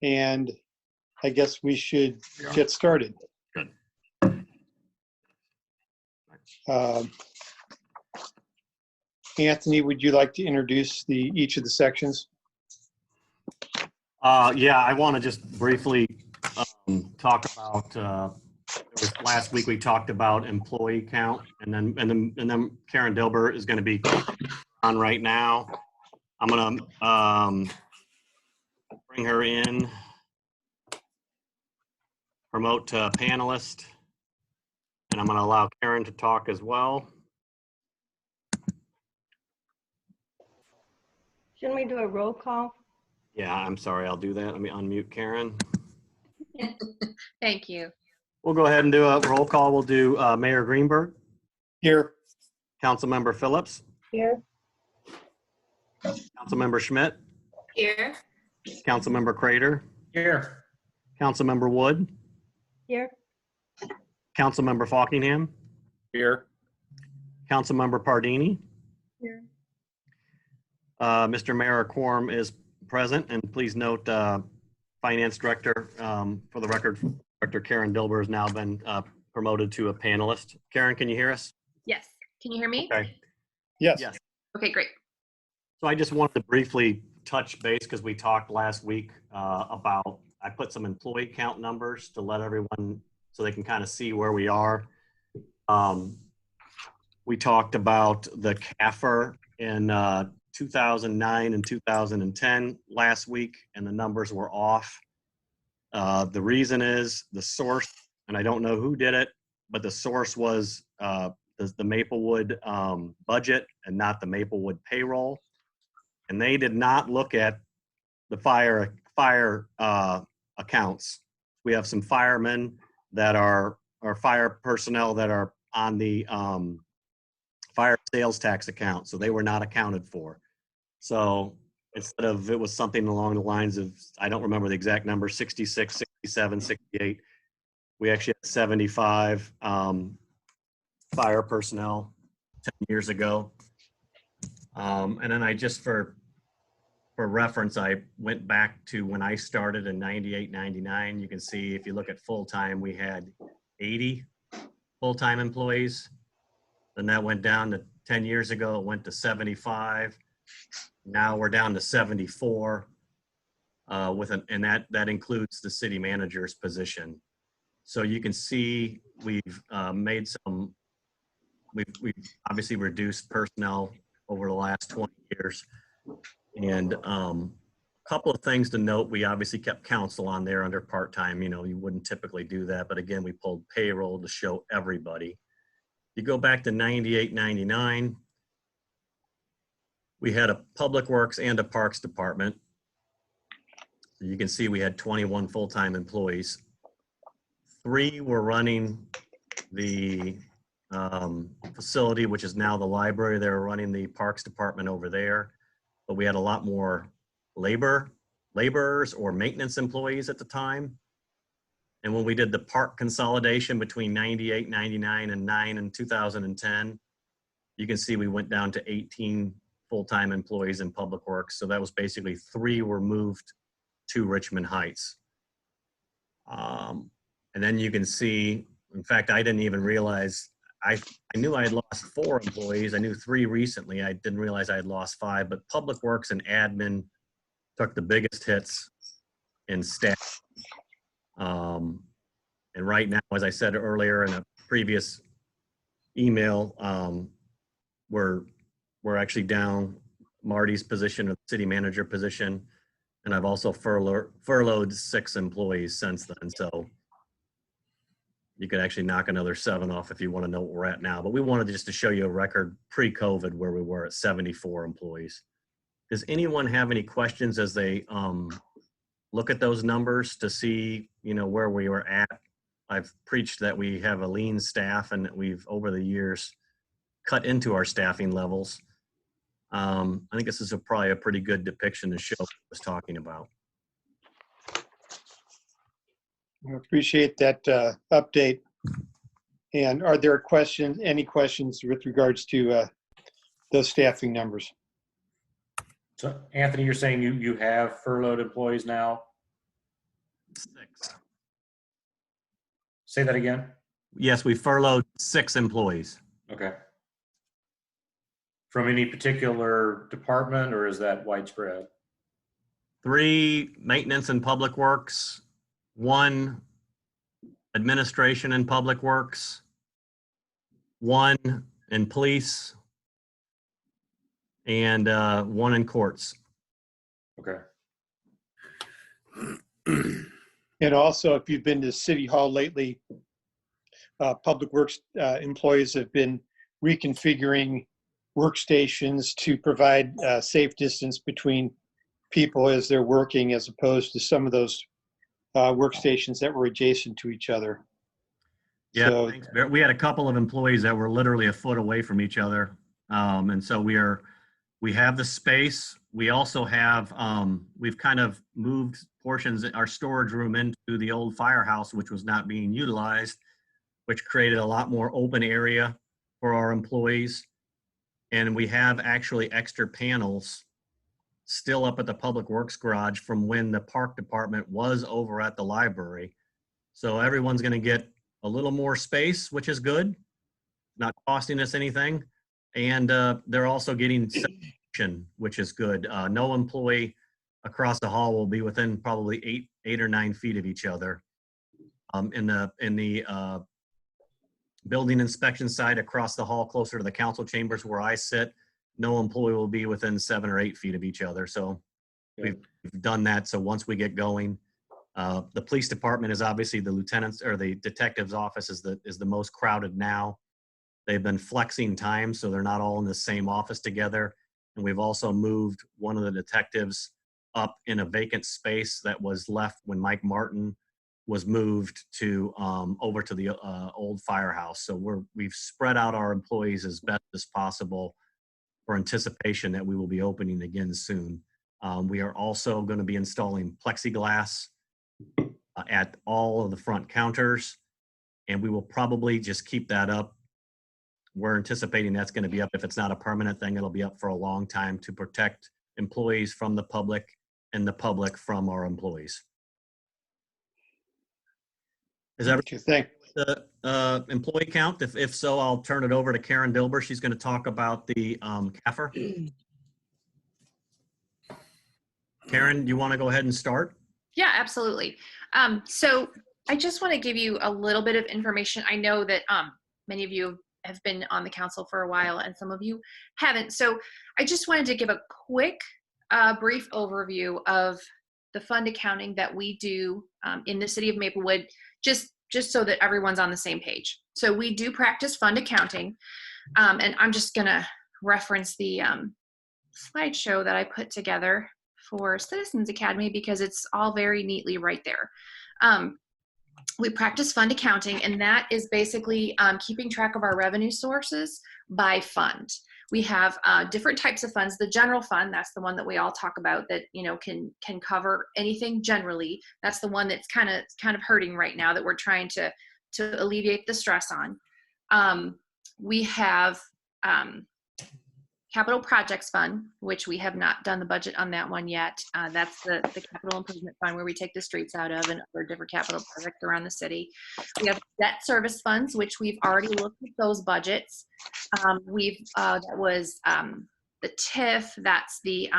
and I guess we should get started. Good. Anthony, would you like to introduce each of the sections? Yeah, I want to just briefly talk about. Last week we talked about employee count, and then Karen Dilber is going to be on right now. I'm going to bring her in, promote to panelist, and I'm going to allow Karen to talk as well. Shouldn't we do a roll call? Yeah, I'm sorry, I'll do that. Let me unmute Karen. Thank you. We'll go ahead and do a roll call. We'll do Mayor Greenberg, Here. Councilmember Phillips, Here. Councilmember Schmidt, Here. Councilmember Crater, Here. Councilmember Wood, Here. Councilmember Falkingham, Here. Councilmember Pardini. Here. Mr. Mayor, a quorum is present, and please note Finance Director, for the record, Director Karen Dilber has now been promoted to a panelist. Karen, can you hear us? Yes. Can you hear me? Okay. Yes. Yes. Okay, great. So I just wanted to briefly touch base because we talked last week about, I put some employee count numbers to let everyone, so they can kind of see where we are. We talked about the CAFR in 2009 and 2010 last week, and the numbers were off. The reason is the source, and I don't know who did it, but the source was the Maplewood budget and not the Maplewood payroll. And they did not look at the fire accounts. We have some firemen that are, or fire personnel that are on the fire sales tax account, so they were not accounted for. So instead of, it was something along the lines of, I don't remember the exact number, 66, 67, 68. We actually had 75 fire personnel 10 years ago. And then I just, for reference, I went back to when I started in 98, 99. You can see if you look at full-time, we had 80 full-time employees. Then that went down to 10 years ago, it went to 75. Now we're down to 74 and that includes the city manager's position. So you can see we've made some, we've obviously reduced personnel over the last 20 years. And a couple of things to note, we obviously kept counsel on there under part-time. You know, you wouldn't typically do that, but again, we pulled payroll to show everybody. You go back to 98, 99, we had a public works and a parks department. You can see we had 21 full-time employees. 3 were running the facility, which is now the library. They were running the parks department over there. But we had a lot more laborers or maintenance employees at the time. And when we did the park consolidation between 98, 99, and 9 in 2010, you can see we went down to 18 full-time employees in public works. So that was basically 3 were moved to Richmond Heights. And then you can see, in fact, I didn't even realize, I knew I had lost 4 employees. I knew 3 recently. I didn't realize I had lost 5, but public works and admin took the biggest hits in staff. And right now, as I said earlier in a previous email, we're actually down Marty's position, the city manager position, and I've also furloughed 6 employees since then. So you could actually knock another 7 off if you want to know what we're at now. But we wanted just to show you a record pre-COVID where we were at 74 employees. Does anyone have any questions as they look at those numbers to see, you know, where we were at? I've preached that we have a lean staff and that we've, over the years, cut into our staffing levels. I think this is probably a pretty good depiction to show what I was talking about. I appreciate that update. And are there any questions with regards to those staffing numbers? So Anthony, you're saying you have furloughed employees now? 6. Say that again. Yes, we furloughed 6 employees. Okay. From any particular department, or is that widespread? 3 maintenance and public works, 1 administration and public works, 1 in police, and 1 in courts. Okay. And also, if you've been to City Hall lately, Public Works employees have been reconfiguring workstations to provide safe distance between people as they're working, as opposed to some of those workstations that were adjacent to each other. Yeah, So, thanks. We had a couple of employees that were literally a foot away from each other. And so we have the space. We also have, we've kind of moved portions, our storage room into the old firehouse, which was not being utilized, which created a lot more open area for our employees. And we have actually extra panels still up at the Public Works garage from when the park department was over at the library. So everyone's going to get a little more space, which is good, not costing us anything. And they're also getting separation, which is good. No employee across the hall will be within probably 8 or 9 feet of each other. In the building inspection side across the hall, closer to the council chambers where I sit, no employee will be within 7 or 8 feet of each other. So we've done that. So once we get going, the police department is obviously the lieutenant's or the detective's office is the most crowded now. They've been flexing time, so they're not all in the same office together. And we've also moved one of the detectives up in a vacant space that was left when Mike Martin was moved to over to the old firehouse. So we've spread out our employees as best as possible for anticipation that we will be opening again soon. We are also going to be installing plexiglass at all of the front counters, and we will probably just keep that up. We're anticipating that's going to be up. If it's not a permanent thing, it'll be up for a long time to protect employees from the public and the public from our employees. Is that the employee count? If so, I'll turn it over to Karen Dilber. She's going to talk about the CAFR. Karen, do you want to go ahead and start? Yeah, absolutely. So I just want to give you a little bit of information. I know that many of you have been on the council for a while and some of you haven't. So I just wanted to give a quick, brief overview of the fund accounting that we do in the city of Maplewood, just so that everyone's on the same page. So we do practice fund accounting, and I'm just going to reference the slideshow that I put together for Citizens Academy because it's all very neatly right there. We practice fund accounting, and that is basically keeping track of our revenue sources by fund. We have different types of funds. The general fund, that's the one that we all talk about that, you know, can cover anything generally. That's the one that's kind of hurting right now that we're trying to alleviate the stress on. We have Capital Projects Fund, which we have not done the budget on that one yet. That's the capital improvement fund where we take the streets out of and other different capital projects around the city. We have debt service funds, which we've already looked at those budgets. That was the TIF, that's the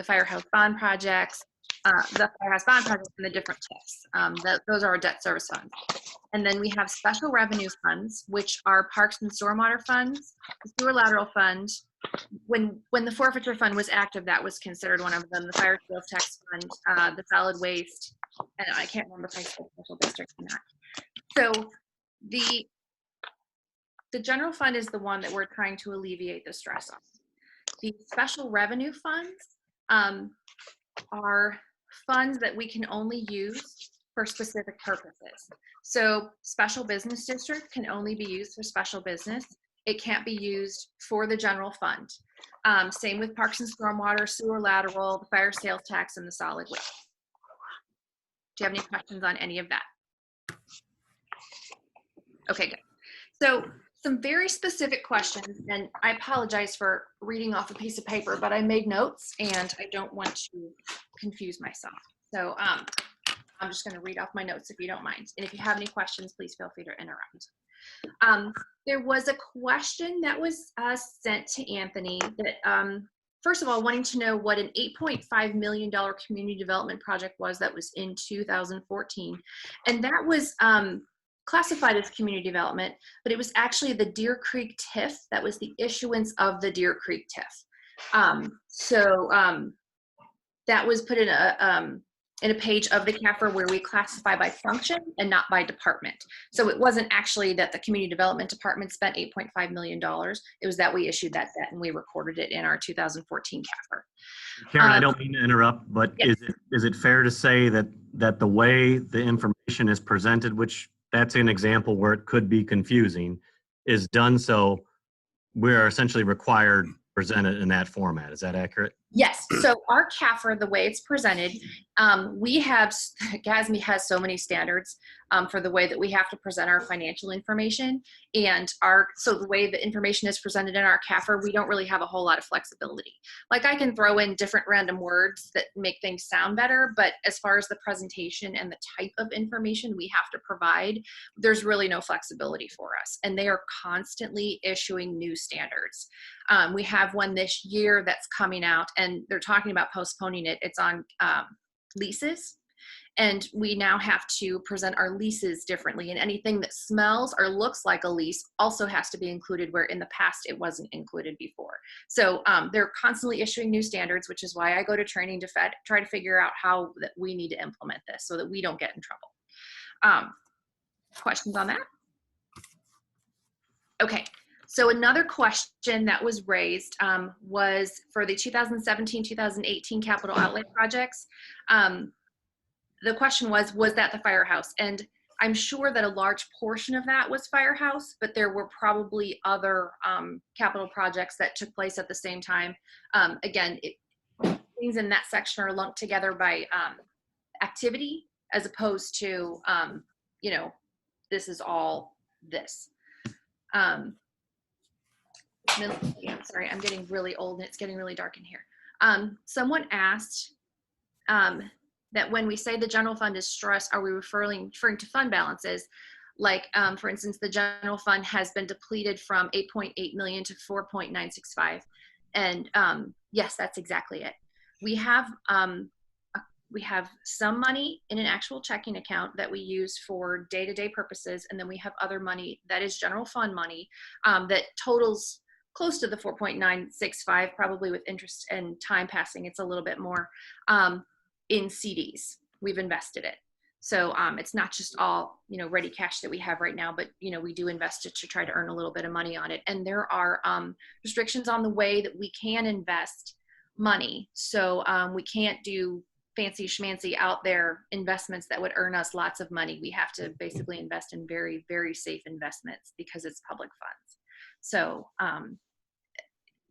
firehouse bond projects, the firehouse bond projects and the different TIFs. Those are our debt service funds. And then we have special revenues funds, which are parks and stormwater funds, the sewer lateral fund. When the forfeiture fund was active, that was considered one of them, the fire sales tax fund, the solid waste, and I can't remember if I said special district or not. So the general fund is the one that we're trying to alleviate the stress on. The special revenue funds are funds that we can only use for specific purposes. So special business district can only be used for special business. It can't be used for the general fund. Same with parks and stormwater, sewer lateral, the fire sales tax, and the solid waste. Do you have any questions on any of that? Okay, good. So some very specific questions, and I apologize for reading off a piece of paper, but I made notes and I don't want to confuse myself. So I'm just going to read off my notes if you don't mind. And if you have any questions, please feel free to interrupt. There was a question that was sent to Anthony that, first of all, wanting to know what an $8.5 million community development project was that was in 2014. And that was classified as community development, but it was actually the Deer Creek TIF. That was the issuance of the Deer Creek TIF. That was put in a page of the CAFR where we classify by function and not by department. So it wasn't actually that the community development department spent $8.5 million. It was that we issued that debt and we recorded it in our 2014 CAFR. Karen, I don't mean to interrupt, but Yes. is it fair to say that the way the information is presented, which that's an example where it could be confusing, is done so we're essentially required to present it in that format? Is that accurate? Yes. So our CAFR, the way it's presented, we have, GASME has so many standards for the way that we have to present our financial information. And so the way the information is presented in our CAFR, we don't really have a whole lot of flexibility. Like I can throw in different random words that make things sound better, but as far as the presentation and the type of information we have to provide, there's really no flexibility for us. And they are constantly issuing new standards. We have one this year that's coming out, and they're talking about postponing it. It's on leases. And we now have to present our leases differently. And anything that smells or looks like a lease also has to be included, where in the past it wasn't included before. So they're constantly issuing new standards, which is why I go to training to try to figure out how that we need to implement this so that we don't get in trouble. Questions on that? Okay. So another question that was raised was for the 2017-2018 capital outlay projects. The question was that the firehouse? And I'm sure that a large portion of that was firehouse, but there were probably other capital projects that took place at the same time. Again, things in that section are lumped together by activity as opposed to, this is all this. Sorry, I'm getting really old and it's getting really dark in here. Someone asked that when we say the general fund is stressed, are we referring to fund balances? Like, for instance, the general fund has been depleted from 8.8 million to 4.965. And yes, that's exactly it. We have some money in an actual checking account that we use for day-to-day purposes. And then we have other money that is general fund money that totals close to the 4.965, probably with interest and time passing, it's a little bit more in CDs. We've invested it. So it's not just all, ready cash that we have right now, but, we do invest it to try to earn a little bit of money on it. And there are restrictions on the way that we can invest money. So we can't do fancy schmancy out there investments that would earn us lots of money. We have to basically invest in very, very safe investments because it's public funds. So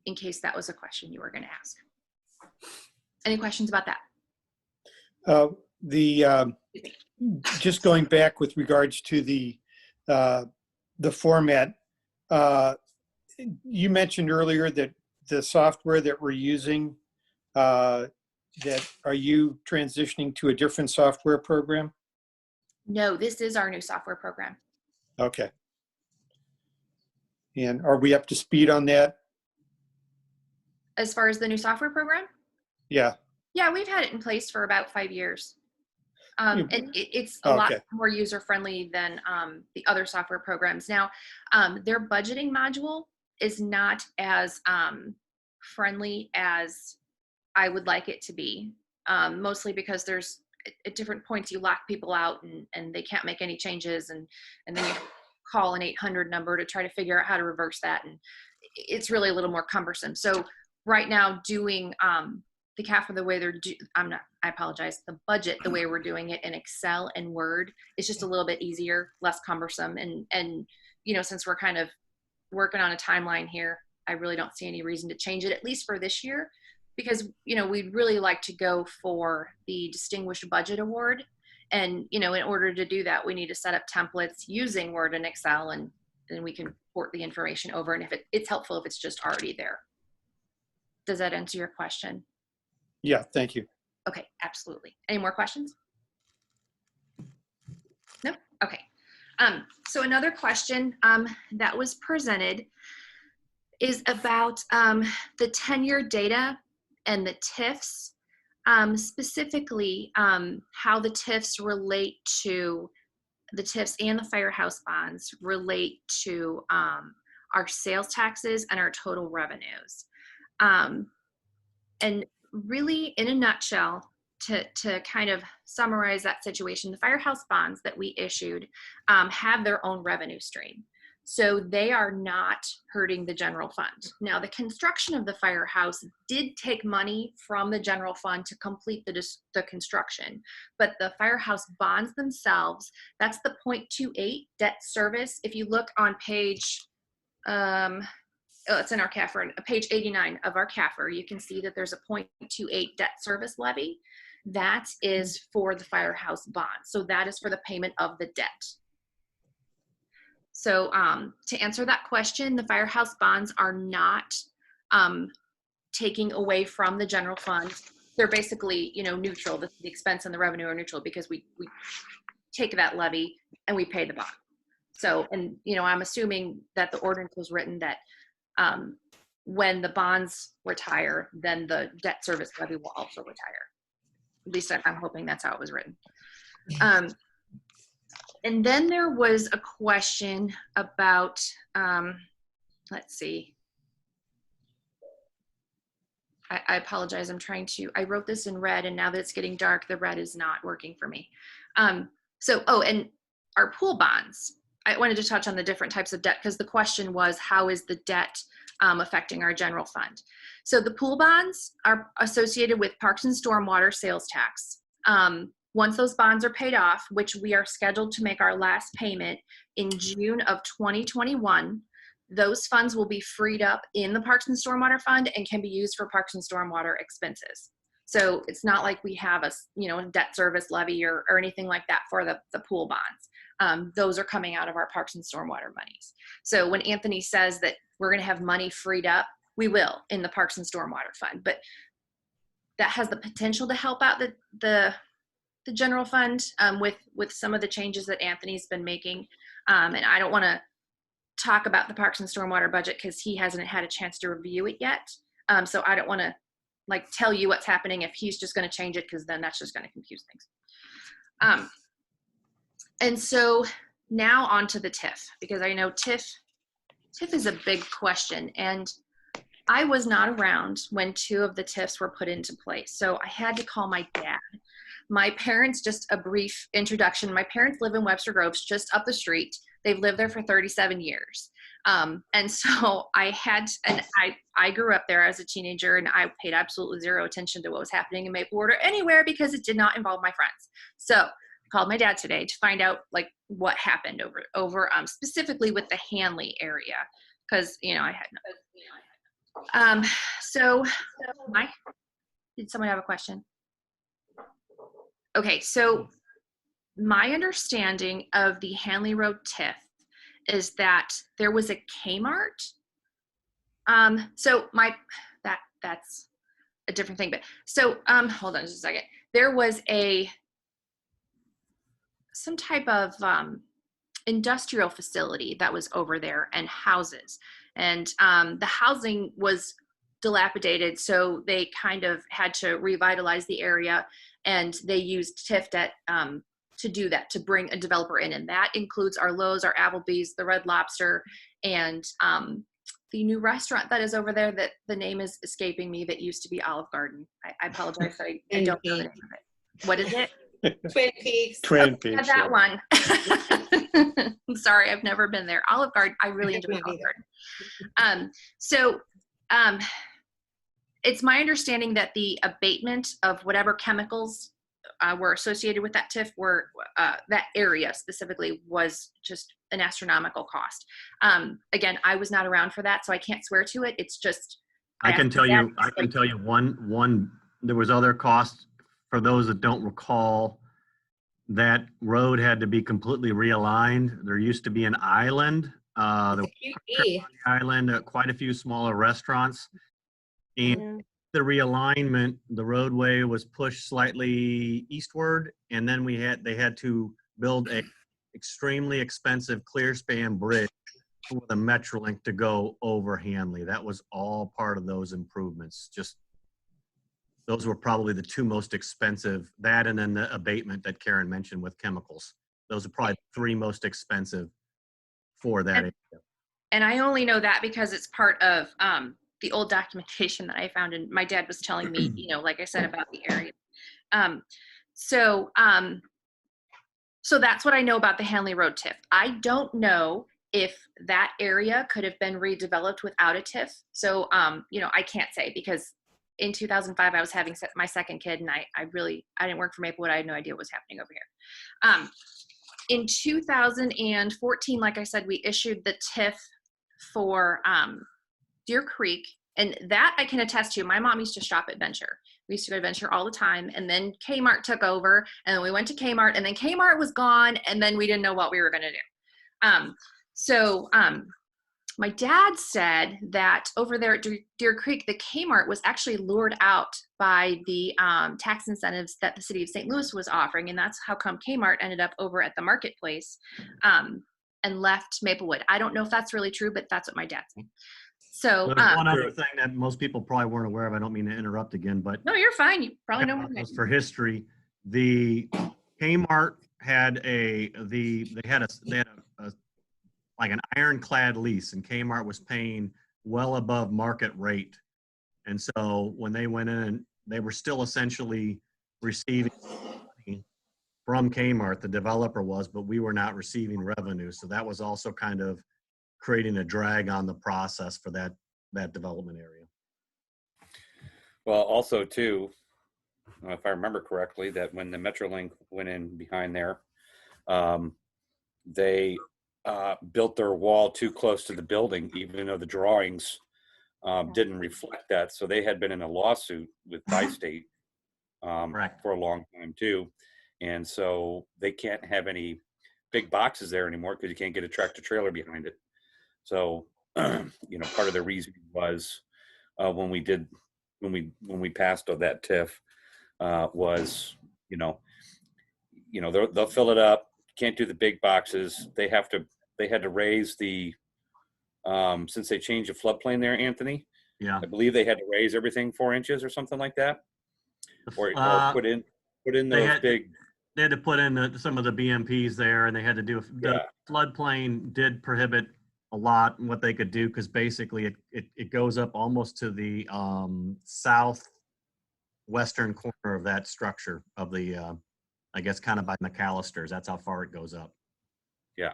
in case that was a question you were going to ask. Any questions about that? Just going back with regards to the format, you mentioned earlier that the software that we're using, are you transitioning to a different software program? No, this is our new software program. Okay. And are we up to speed on that? As far as the new software program? Yeah. Yeah, we've had it in place for about 5 years. And it's a lot more user-friendly than the other software programs. Now, their budgeting module is not as friendly as I would like it to be, mostly because there's at different points you lock people out and they can't make any changes, and then you call an 800 number to try to figure out how to reverse that, and it's really a little more cumbersome. So right now, doing the CAFR the way I apologize, the budget the way we're doing it in Excel and Word is just a little bit easier, less cumbersome, and since we're kind of working on a timeline here, I really don't see any reason to change it, at least for this year, because we'd really like to go for the Distinguished Budget Award. And, in order to do that, we need to set up templates using Word and Excel, and then we can port the information over. And if it's helpful if it's just already there. Does that answer your question? Yeah, thank you. Okay, absolutely. Any more questions? So another question that was presented is about the 10-year data and the TIFs, specifically how the TIFs relate to the TIFs and the firehouse bonds relate to our sales taxes and our total revenues. And really, in a nutshell, to kind of summarize that situation, the firehouse bonds that we issued have their own revenue stream. So they are not hurting the general fund. Now, the construction of the firehouse did take money from the general fund to complete the construction, but the firehouse bonds themselves, that's the 0.28 debt service. If you look on page, it's in our CAFR, page 89 of our CAFR, you can see that there's a 0.28 debt service levy. That is for the firehouse bond. So that is for the payment of the debt. So to answer that question, the firehouse bonds are not taking away from the general fund. They're basically, neutral. The expense and the revenue are neutral because we take that levy and we pay the bond. So, and I'm assuming that the ordinance was written that when the bonds retire, then the debt service levy will also retire. At least I'm hoping that's how it was written. And then there was a question about, let's see. I apologize. I wrote this in red, and now that it's getting dark, the red is not working for me. And our pool bonds. I wanted to touch on the different types of debt because the question was, how is the debt affecting our general fund? So the pool bonds are associated with Parks and Stormwater sales tax. Once those bonds are paid off, which we are scheduled to make our last payment in June of 2021, those funds will be freed up in the Parks and Stormwater Fund and can be used for Parks and Stormwater expenses. So it's not like we have a debt service levy or anything like that for the pool bonds. Those are coming out of our Parks and Stormwater monies. So when Anthony says that we're going to have money freed up, we will in the Parks and Stormwater Fund. But that has the potential to help out the general fund with some of the changes that Anthony's been making. And I don't want to talk about the Parks and Stormwater budget because he hasn't had a chance to review it yet. So I don't want to tell you what's happening if he's just going to change it, because then that's just going to confuse things. And so now on to the TIF, because I know TIF is a big question, and I was not around when 2 of the TIFs were put into place. So I had to call my dad. My parents, just a brief introduction. My parents live in Webster Groves, just up the street. They've lived there for 37 years. And so I grew up there as a teenager, and I paid absolutely zero attention to what was happening in Maplewood or anywhere because it did not involve my friends. So I called my dad today to find out what happened over specifically with the Hanley area, because I had no. So did someone have a question? Okay, so my understanding of the Hanley Road TIF is that there was a Kmart. So that's a different thing. But so hold on just a second. There was some type of industrial facility that was over there and houses, and the housing was dilapidated, so they kind of had to revitalize the area, and they used TIF debt to do that, to bring a developer in, and that includes our Lowe's, our Applebee's, the Red Lobster, and the new restaurant that is over there that the name is escaping me, that used to be Olive Garden. I apologize, I don't know the name of it. What is it? Twin Peaks. Twin Peaks. That one. I'm sorry, I've never been there. Olive Garden, I really enjoy Olive Garden. It's my understanding that the abatement of whatever chemicals were associated with that TIF were that area specifically was just an astronomical cost. Again, I was not around for that, so I can't swear to it. It's just I can tell you one there was other costs. For those that don't recall, that road had to be completely realigned. There used to be an island, quite a few smaller restaurants. And the realignment, the roadway was pushed slightly eastward, and then they had to build a extremely expensive clear span bridge for the Metrolink to go over Hanley. That was all part of those improvements. Just those were probably the two most expensive, that and then the abatement that Karen mentioned with chemicals. Those are probably the three most expensive for that area. And I only know that because it's part of the old documentation that I found, and my dad was telling me, you know, like I said, about the area. Um, so, um, so that's what I know about the Hanley Road TIF. I don't know if that area could have been redeveloped without a TIF. So, you know, I can't say, because in 2005 I was having my second kid, and I didn't work for Maplewood. I had no idea what was happening over here. In 2014, like I said, we issued the TIF for Deer Creek, and that I can attest to. My mom used to shop at Venture. We used to go to Venture all the time, and then Kmart took over, and then we went to Kmart, and then Kmart was gone, and then we didn't know what we were going to do. My dad said that over there at Deer Creek, the Kmart was actually lured out by the tax incentives that the city of St. Louis was offering, and that's how come Kmart ended up over at the marketplace and left Maplewood. I don't know if that's really true, but that's what my dad said. So There's one other thing that most people probably weren't aware of. I don't mean to interrupt again, but no, you're fine. You probably know more than I do. for history, the Kmart had they had a like an ironclad lease, and Kmart was paying well above market rate. And so when they went in, they were still essentially receiving money from Kmart, the developer was, but we were not receiving revenue. So that was also kind of creating a drag on the process for that development area. Well, also too, if I remember correctly, that when the Metrolink went in behind there, they built their wall too close to the building, even though the drawings didn't reflect that. So they had been in a lawsuit with Bi-State for a long time too. And so they can't have any big boxes there anymore because you can't get a tractor trailer behind it. So, you know, part of the reason was when we passed that TIF was, you know, they'll fill it up. Can't do the big boxes. They had to raise the, since they changed the floodplain there, Anthony. Yeah. I believe they had to raise everything 4 inches or something like that, or put in those big. They had to put in some of the BMPs there, and they had to do the floodplain did prohibit a lot in what they could do, because basically it goes up almost to the southwestern corner of that structure of the I guess kind of by McAllister's. That's how far it goes up. Yeah.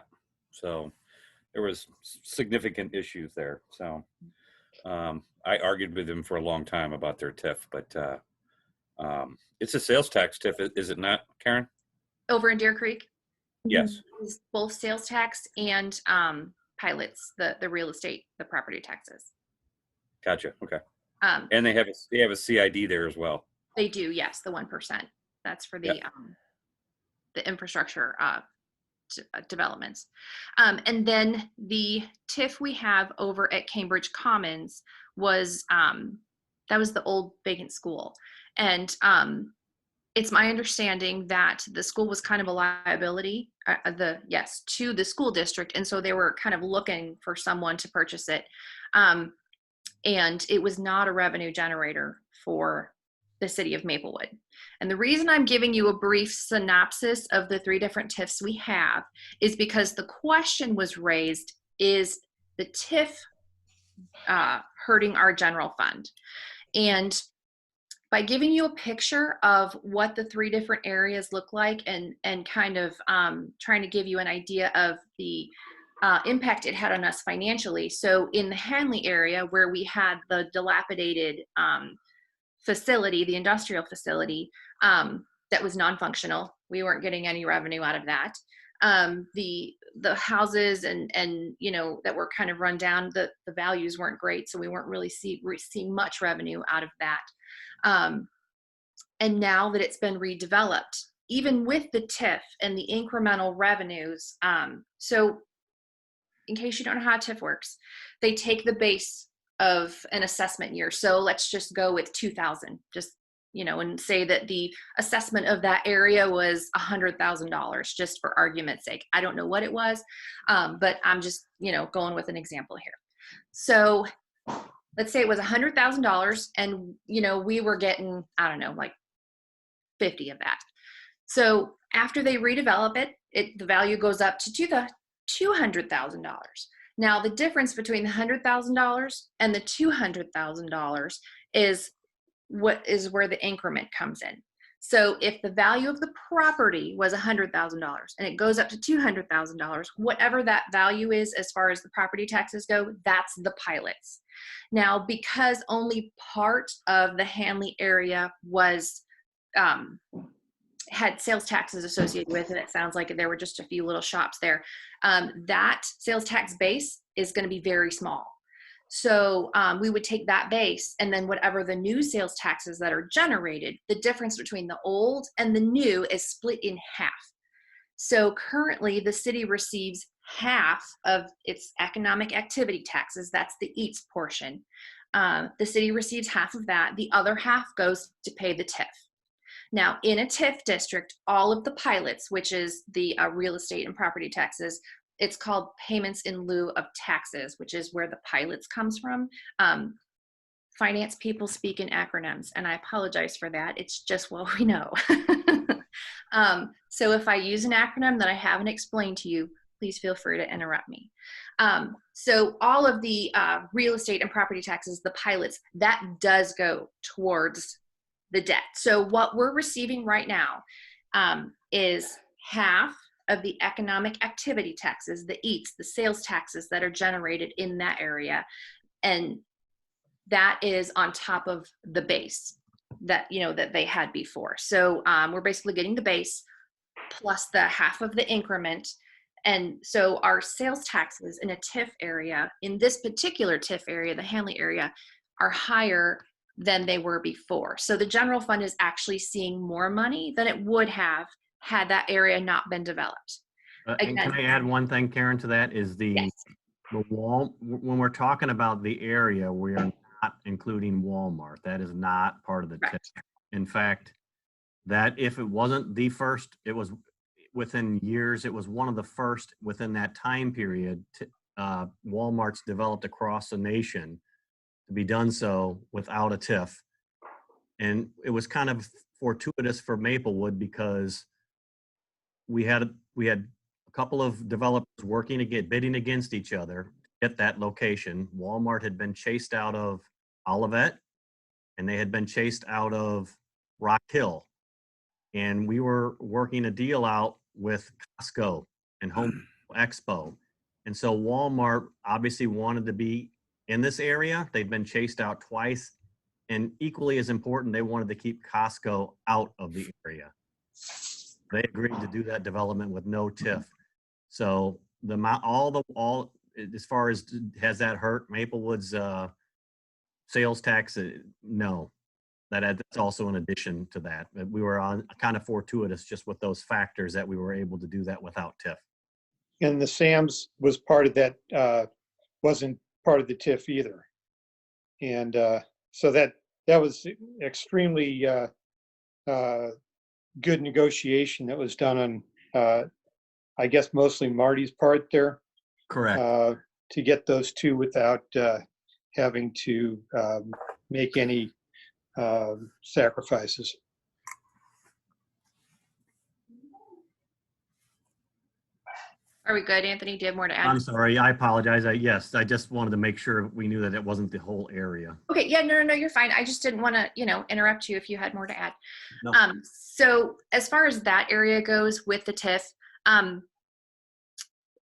So there was significant issues there. So I argued with them for a long time about their TIF, but it's a sales tax TIF, is it not, Karen? Over in Deer Creek? Yes. It's both sales tax and pilots, the real estate, the property taxes. Gotcha. Okay. And they have a CID there as well. They do, yes, the 1%. That's for the infrastructure developments. And then the TIF we have over at Cambridge Commons was that was the old vacant school, and it's my understanding that the school was kind of a liability to the school district, and so they were kind of looking for someone to purchase it, and it was not a revenue generator for the city of Maplewood. And the reason I'm giving you a brief synopsis of the 3 different TIFs we have is because the question was raised, is the TIF hurting our general fund? And by giving you a picture of what the 3 different areas look like, and kind of trying to give you an idea of the impact it had on us financially. So in the Hanley area, where we had the dilapidated facility, the industrial facility, that was non-functional, we weren't getting any revenue out of that. The houses and you know, that were kind of run down, the values weren't great, so we weren't really seeing much revenue out of that. And now that it's been redeveloped, even with the TIF and the incremental revenues, so in case you don't know how a TIF works, they take the base of an assessment year. So let's just go with 2000, just and say that the assessment of that area was $100,000, just for argument's sake. I don't know what it was, but I'm just, going with an example here. So let's say it was $100,000 and, we were getting, I don't know, like 50 of that. So after they redevelop it, the value goes up to the $200,000. Now the difference between the $100,000 and the $200,000 is where the increment comes in. So if the value of the property was $100,000 and it goes up to $200,000, whatever that value is as far as the property taxes go, that's the pilots. Now, because only part of the Hanley area was had sales taxes associated with it, it sounds like there were just a few little shops there, that sales tax base is going to be very small. So we would take that base, and then whatever the new sales taxes that are generated, the difference between the old and the new is split in half. So currently the city receives half of its economic activity taxes. That's the EATS portion. The city receives half of that. The other half goes to pay the TIF. Now, in a TIF district, all of the pilots, which is the real estate and property taxes, it's called payments in lieu of taxes, which is where the pilots comes from. Finance people speak in acronyms, and I apologize for that. It's just what we know. So if I use an acronym that I haven't explained to you, please feel free to interrupt me. So all of the real estate and property taxes, the pilots, that does go towards the debt. So what we're receiving right now is half of the economic activity taxes, the EATS, the sales taxes that are generated in that area. And that is on top of the base that, that they had before. So we're basically getting the base plus the half of the increment. And so our sales taxes in a TIF area, in this particular TIF area, the Hanley area, are higher than they were before. So the general fund is actually seeing more money than it would have had that area not been developed. And can I add one thing, Karen, to that? Is Yes. the wall, when we're talking about the area, we are not including Walmart. That is not part of the TIF. In fact, that if it wasn't the first, it was within years, it was one of the first within that time period. Walmart's developed across the nation to be done so without a TIF. And it was kind of fortuitous for Maplewood because we had a couple of developers working to bidding against each other to get that location. Walmart had been chased out of Olivet, and they had been chased out of Rock Hill. And we were working a deal out with Costco and Home Expo. And so Walmart obviously wanted to be in this area. They've been chased out twice. And equally as important, they wanted to keep Costco out of the area. They agreed to do that development with no TIF. So as far as has that hurt Maplewood's sales tax? No, that's also in addition to that. We were on kind of fortuitous just with those factors that we were able to do that without TIF. And the Sam's was part of that, wasn't part of the TIF either. And so that was extremely good negotiation that was done on, I guess, mostly Marty's part there. Correct. To get those two without having to make any sacrifices. Are we good, Anthony? Do you have more to add? I'm sorry, I apologize. Yes, I just wanted to make sure we knew that it wasn't the whole area. Okay, yeah, no, you're fine. I just didn't want to, interrupt you if you had more to add. No. So as far as that area goes with the TIF,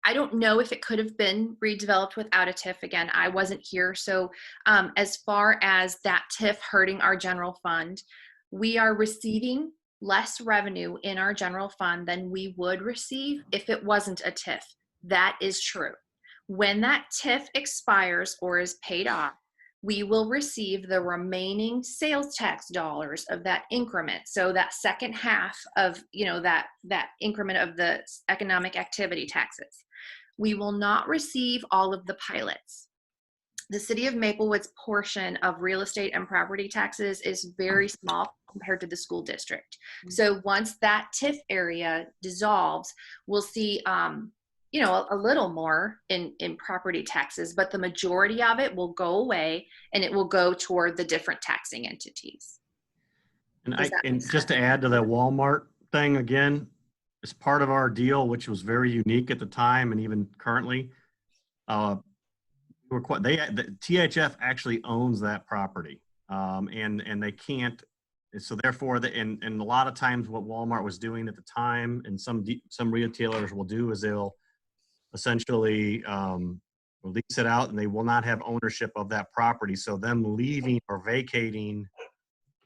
I don't know if it could have been redeveloped without a TIF. Again, I wasn't here. So as far as that TIF hurting our general fund, we are receiving less revenue in our general fund than we would receive if it wasn't a TIF. That is true. When that TIF expires or is paid off, we will receive the remaining sales tax dollars of that increment. So that second half of, that increment of the economic activity taxes. We will not receive all of the pilots. The city of Maplewood's portion of real estate and property taxes is very small compared to the school district. So once that TIF area dissolves, we'll see, you know, a little more in property taxes, but the majority of it will go away and it will go toward the different taxing entities. And Does that make just to sense? add to that Walmart thing again, as part of our deal, which was very unique at the time and even currently, the THF actually owns that property, and they can't. So therefore, and a lot of times, what Walmart was doing at the time, and some retailers will do, is they'll essentially lease it out, and they will not have ownership of that property. So them leaving or vacating,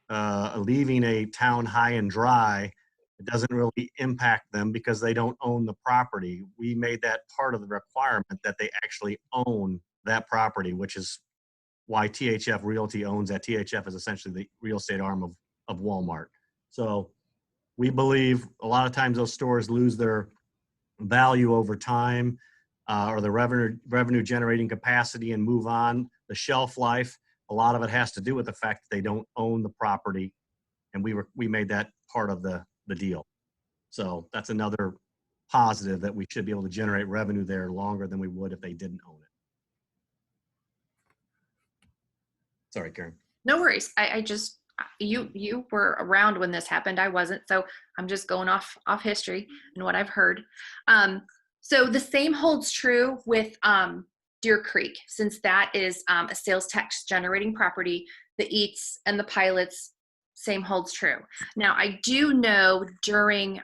leaving a town high and dry, it doesn't really impact them because they don't own the property. We made that part of the requirement that they actually own that property, which is why THF Realty owns that. THF is essentially the real estate arm of Walmart. So we believe a lot of times those stores lose their value over time, or the revenue generating capacity, and move on. The shelf life, a lot of it has to do with the fact that they don't own the property, and we made that part of the deal. So that's another positive, that we should be able to generate revenue there longer than we would if they didn't own it. Sorry, Karen. No worries. I just, you were around when this happened. I wasn't. So I'm just going off history and what I've heard. So the same holds true with Deer Creek, since that is a sales tax generating property. The eats and the pilots, same holds true. Now, I do know during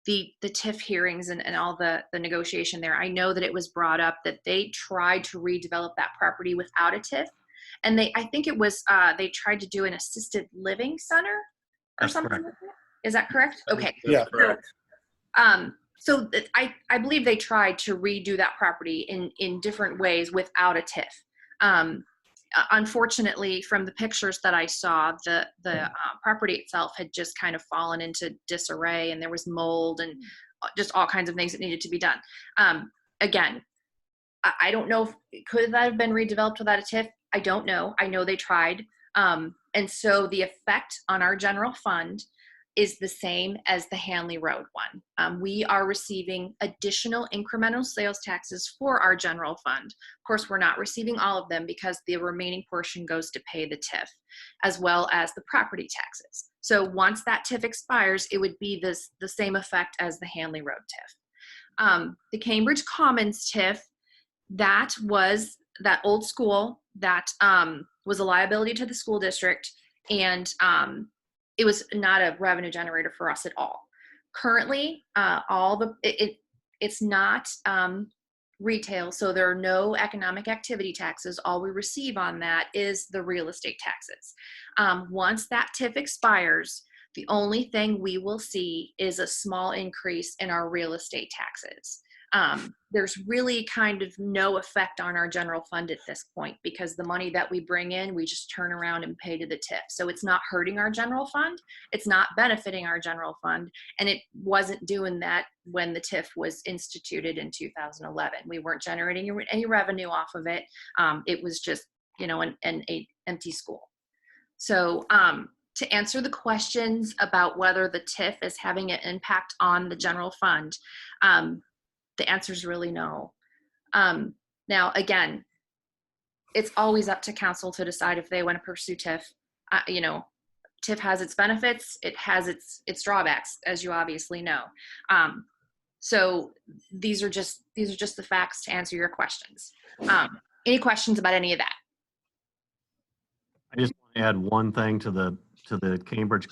the TIF hearings and all the negotiation there, I know that it was brought up that they tried to redevelop that property without a TIF. And I think it was, they tried to do an assisted living center or That's something correct. like that. Is that correct? Okay. Yeah. Correct. So I believe they tried to redo that property in different ways without a TIF. Unfortunately, from the pictures that I saw, the property itself had just kind of fallen into disarray, and there was mold and just all kinds of things that needed to be done. Again, I don't know if could that have been redeveloped without a TIF. I don't know. I know they tried. And so the effect on our general fund is the same as the Hanley Road one. We are receiving additional incremental sales taxes for our general fund. Of course, we're not receiving all of them because the remaining portion goes to pay the TIF, as well as the property taxes. So once that TIF expires, it would be the same effect as the Hanley Road TIF. The Cambridge Commons TIF, that was that old school that was a liability to the school district, and it was not a revenue generator for us at all. Currently, it's not retail, so there are no economic activity taxes. All we receive on that is the real estate taxes. Once that TIF expires, the only thing we will see is a small increase in our real estate taxes. There's really kind of no effect on our general fund at this point, because the money that we bring in, we just turn around and pay to the TIF. So it's not hurting our general fund. It's not benefiting our general fund. And it wasn't doing that when the TIF was instituted in 2011. We weren't generating any revenue off of it. It was just, you know, an empty school. So to answer the questions about whether the TIF is having an impact on the general fund, the answer is really no. Now, again, it's always up to council to decide if they want to pursue TIF. You know, TIF has its benefits. It has its drawbacks, as you obviously know. So these are just the facts to answer your questions. Any questions about any of that? I just want to add one thing to the Cambridge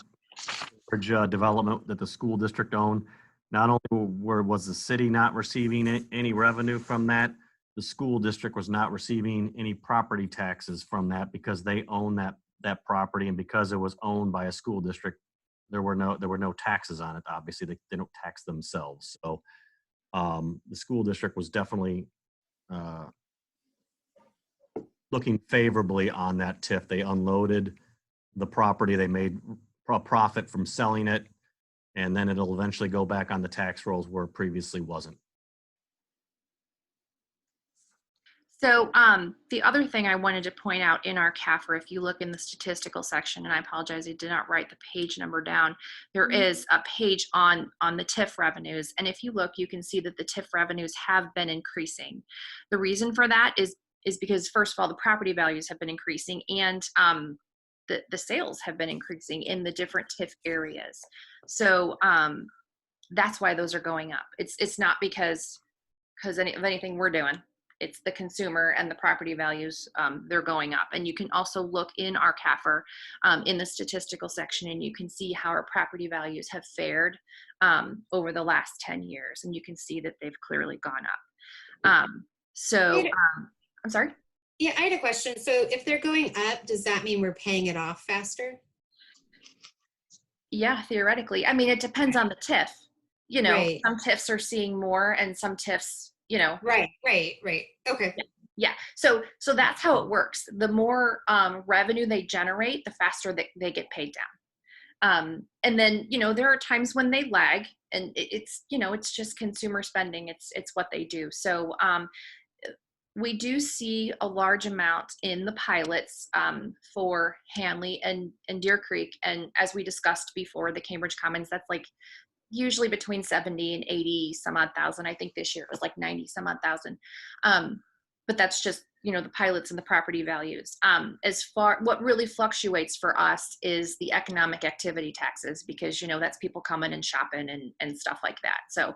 development that the school district owned. Not only was the city not receiving any revenue from that, the school district was not receiving any property taxes from that, because they own that property, and because it was owned by a school district, there were no taxes on it. Obviously, they don't tax themselves. So the school district was definitely looking favorably on that TIF. They unloaded the property. They made a profit from selling it, and then it'll eventually go back on the tax rolls where it previously wasn't. So the other thing I wanted to point out in our CAFR, if you look in the statistical section, and I apologize, I did not write the page number down. There is a page on the TIF revenues, and if you look, you can see that the TIF revenues have been increasing. The reason for that is because, first of all, the property values have been increasing, and the sales have been increasing in the different TIF areas. So that's why those are going up. It's not because of anything we're doing. It's the consumer and the property values, they're going up. And you can also look in our CAFR in the statistical section, and you can see how our property values have fared over the last 10 years. And you can see that they've clearly gone up. I'm sorry? Yeah, I had a question. So if they're going up, does that mean we're paying it off faster? Yeah, theoretically. I mean, it depends on the TIF. You know, Right. some TIFs are seeing more and some TIFs, you know. Right. Okay. Yeah. So that's how it works. The more revenue they generate, the faster they get paid down. And then, you know, there are times when they lag, and it's, you know, it's just consumer spending. It's what they do. So we do see a large amount in the pilots for Hanley and Deer Creek. And as we discussed before, the Cambridge Commons, that's like usually between 70 and 80 some odd thousand. I think this year it was like 90 some odd thousand. But that's just, you know, the pilots and the property values. What really fluctuates for us is the economic activity taxes, because, you know, that's people coming and shopping and stuff like that. So,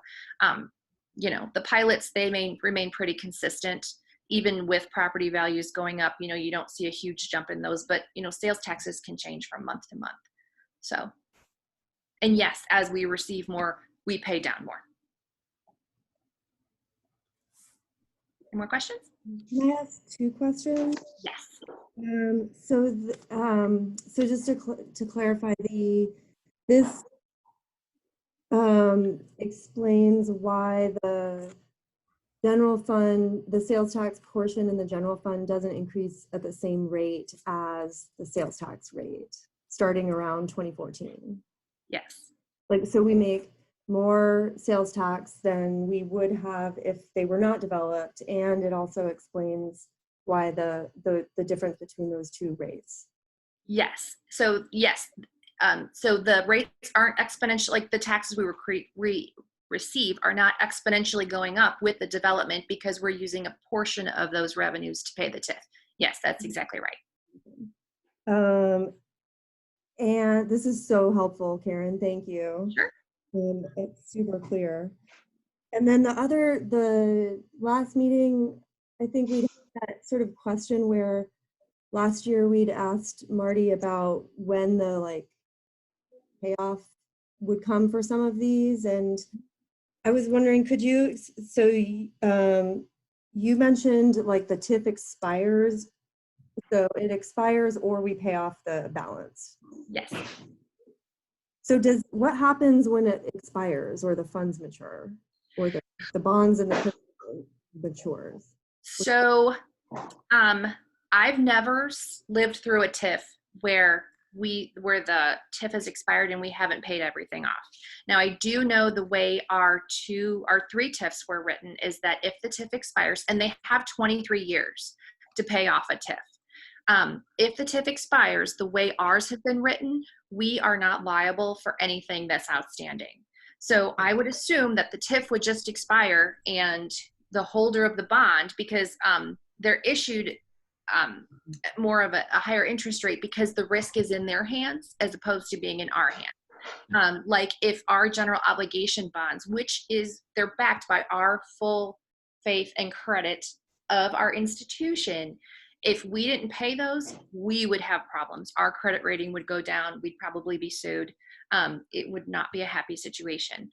you know, the pilots, they may remain pretty consistent. Even with property values going up, you know, you don't see a huge jump in those, but, you know, sales taxes can change from month to month. So, and yes, as we receive more, we pay down more. Any more questions? Can I ask 2 questions? Yes. So just to clarify, this explains why the general fund, the sales tax portion in the general fund doesn't increase at the same rate as the sales tax rate starting around 2014. Yes. Like, so we make more sales tax than we would have if they were not developed, and it also explains why the difference between those 2 rates. Yes. So yes. So the rates aren't exponential, like the taxes we receive are not exponentially going up with the development, because we're using a portion of those revenues to pay the TIF. Yes, that's exactly right. And this is so helpful, Karen. Thank you. Sure. It's super clear. And then the last meeting, I think we had that sort of question where last year we'd asked Marty about when the payoff would come for some of these. And I was wondering, could you, so you mentioned like the TIF expires. So it expires or we pay off the balance. Yes. So what happens when it expires or the funds mature or the bonds and the principal matures? So I've never lived through a TIF where the TIF has expired and we haven't paid everything off. Now, I do know the way our 3 TIFs were written is that if the TIF expires, and they have 23 years to pay off a TIF. If the TIF expires, the way ours have been written, we are not liable for anything that's outstanding. So I would assume that the TIF would just expire and the holder of the bond, because they're issued more of a higher interest rate because the risk is in their hands as opposed to being in our hands. Like if our general obligation bonds, they're backed by our full faith and credit of our institution. If we didn't pay those, we would have problems. Our credit rating would go down. We'd probably be sued. It would not be a happy situation.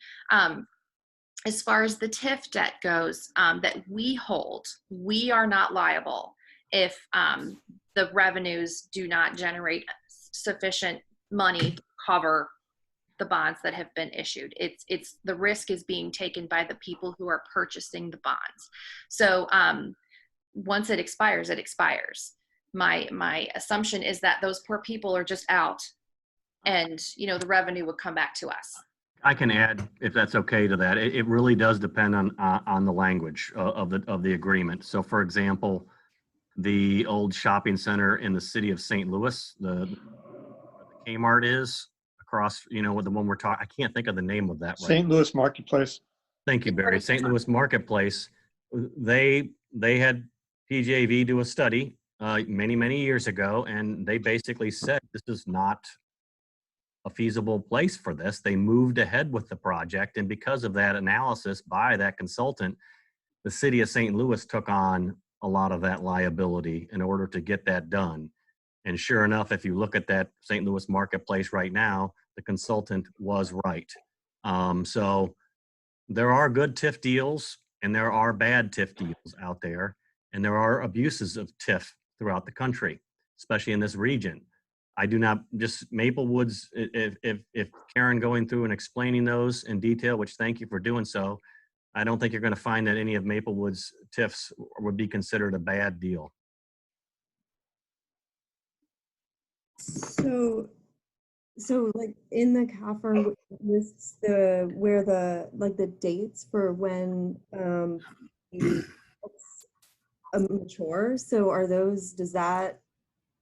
As far as the TIF debt goes that we hold, we are not liable if the revenues do not generate sufficient money to cover the bonds that have been issued. It's the risk is being taken by the people who are purchasing the bonds. So once it expires, it expires. My assumption is that those poor people are just out, and the revenue would come back to us. I can add, if that's okay to that. It really does depend on the language of the agreement. So for example, the old shopping center in the city of St. Louis, the Kmart is across, with the one we're talking, I can't think of the name of that right. St. Louis Marketplace. Thank you, Barry. St. Louis Marketplace, they had PJV do a study many years ago, and they basically said this is not a feasible place for this. They moved ahead with the project, and because of that analysis by that consultant, the city of St. Louis took on a lot of that liability in order to get that done. And sure enough, if you look at that St. Louis Marketplace right now, the consultant was right. So there are good TIF deals and there are bad TIF deals out there, and there are abuses of TIF throughout the country, especially in this region. I do not just Maplewoods, if Karen going through and explaining those in detail, which thank you for doing so, I don't think you're going to find that any of Maplewood's TIFs would be considered a bad deal. So like in the CAFR lists where the dates for when the mature. So are those, does that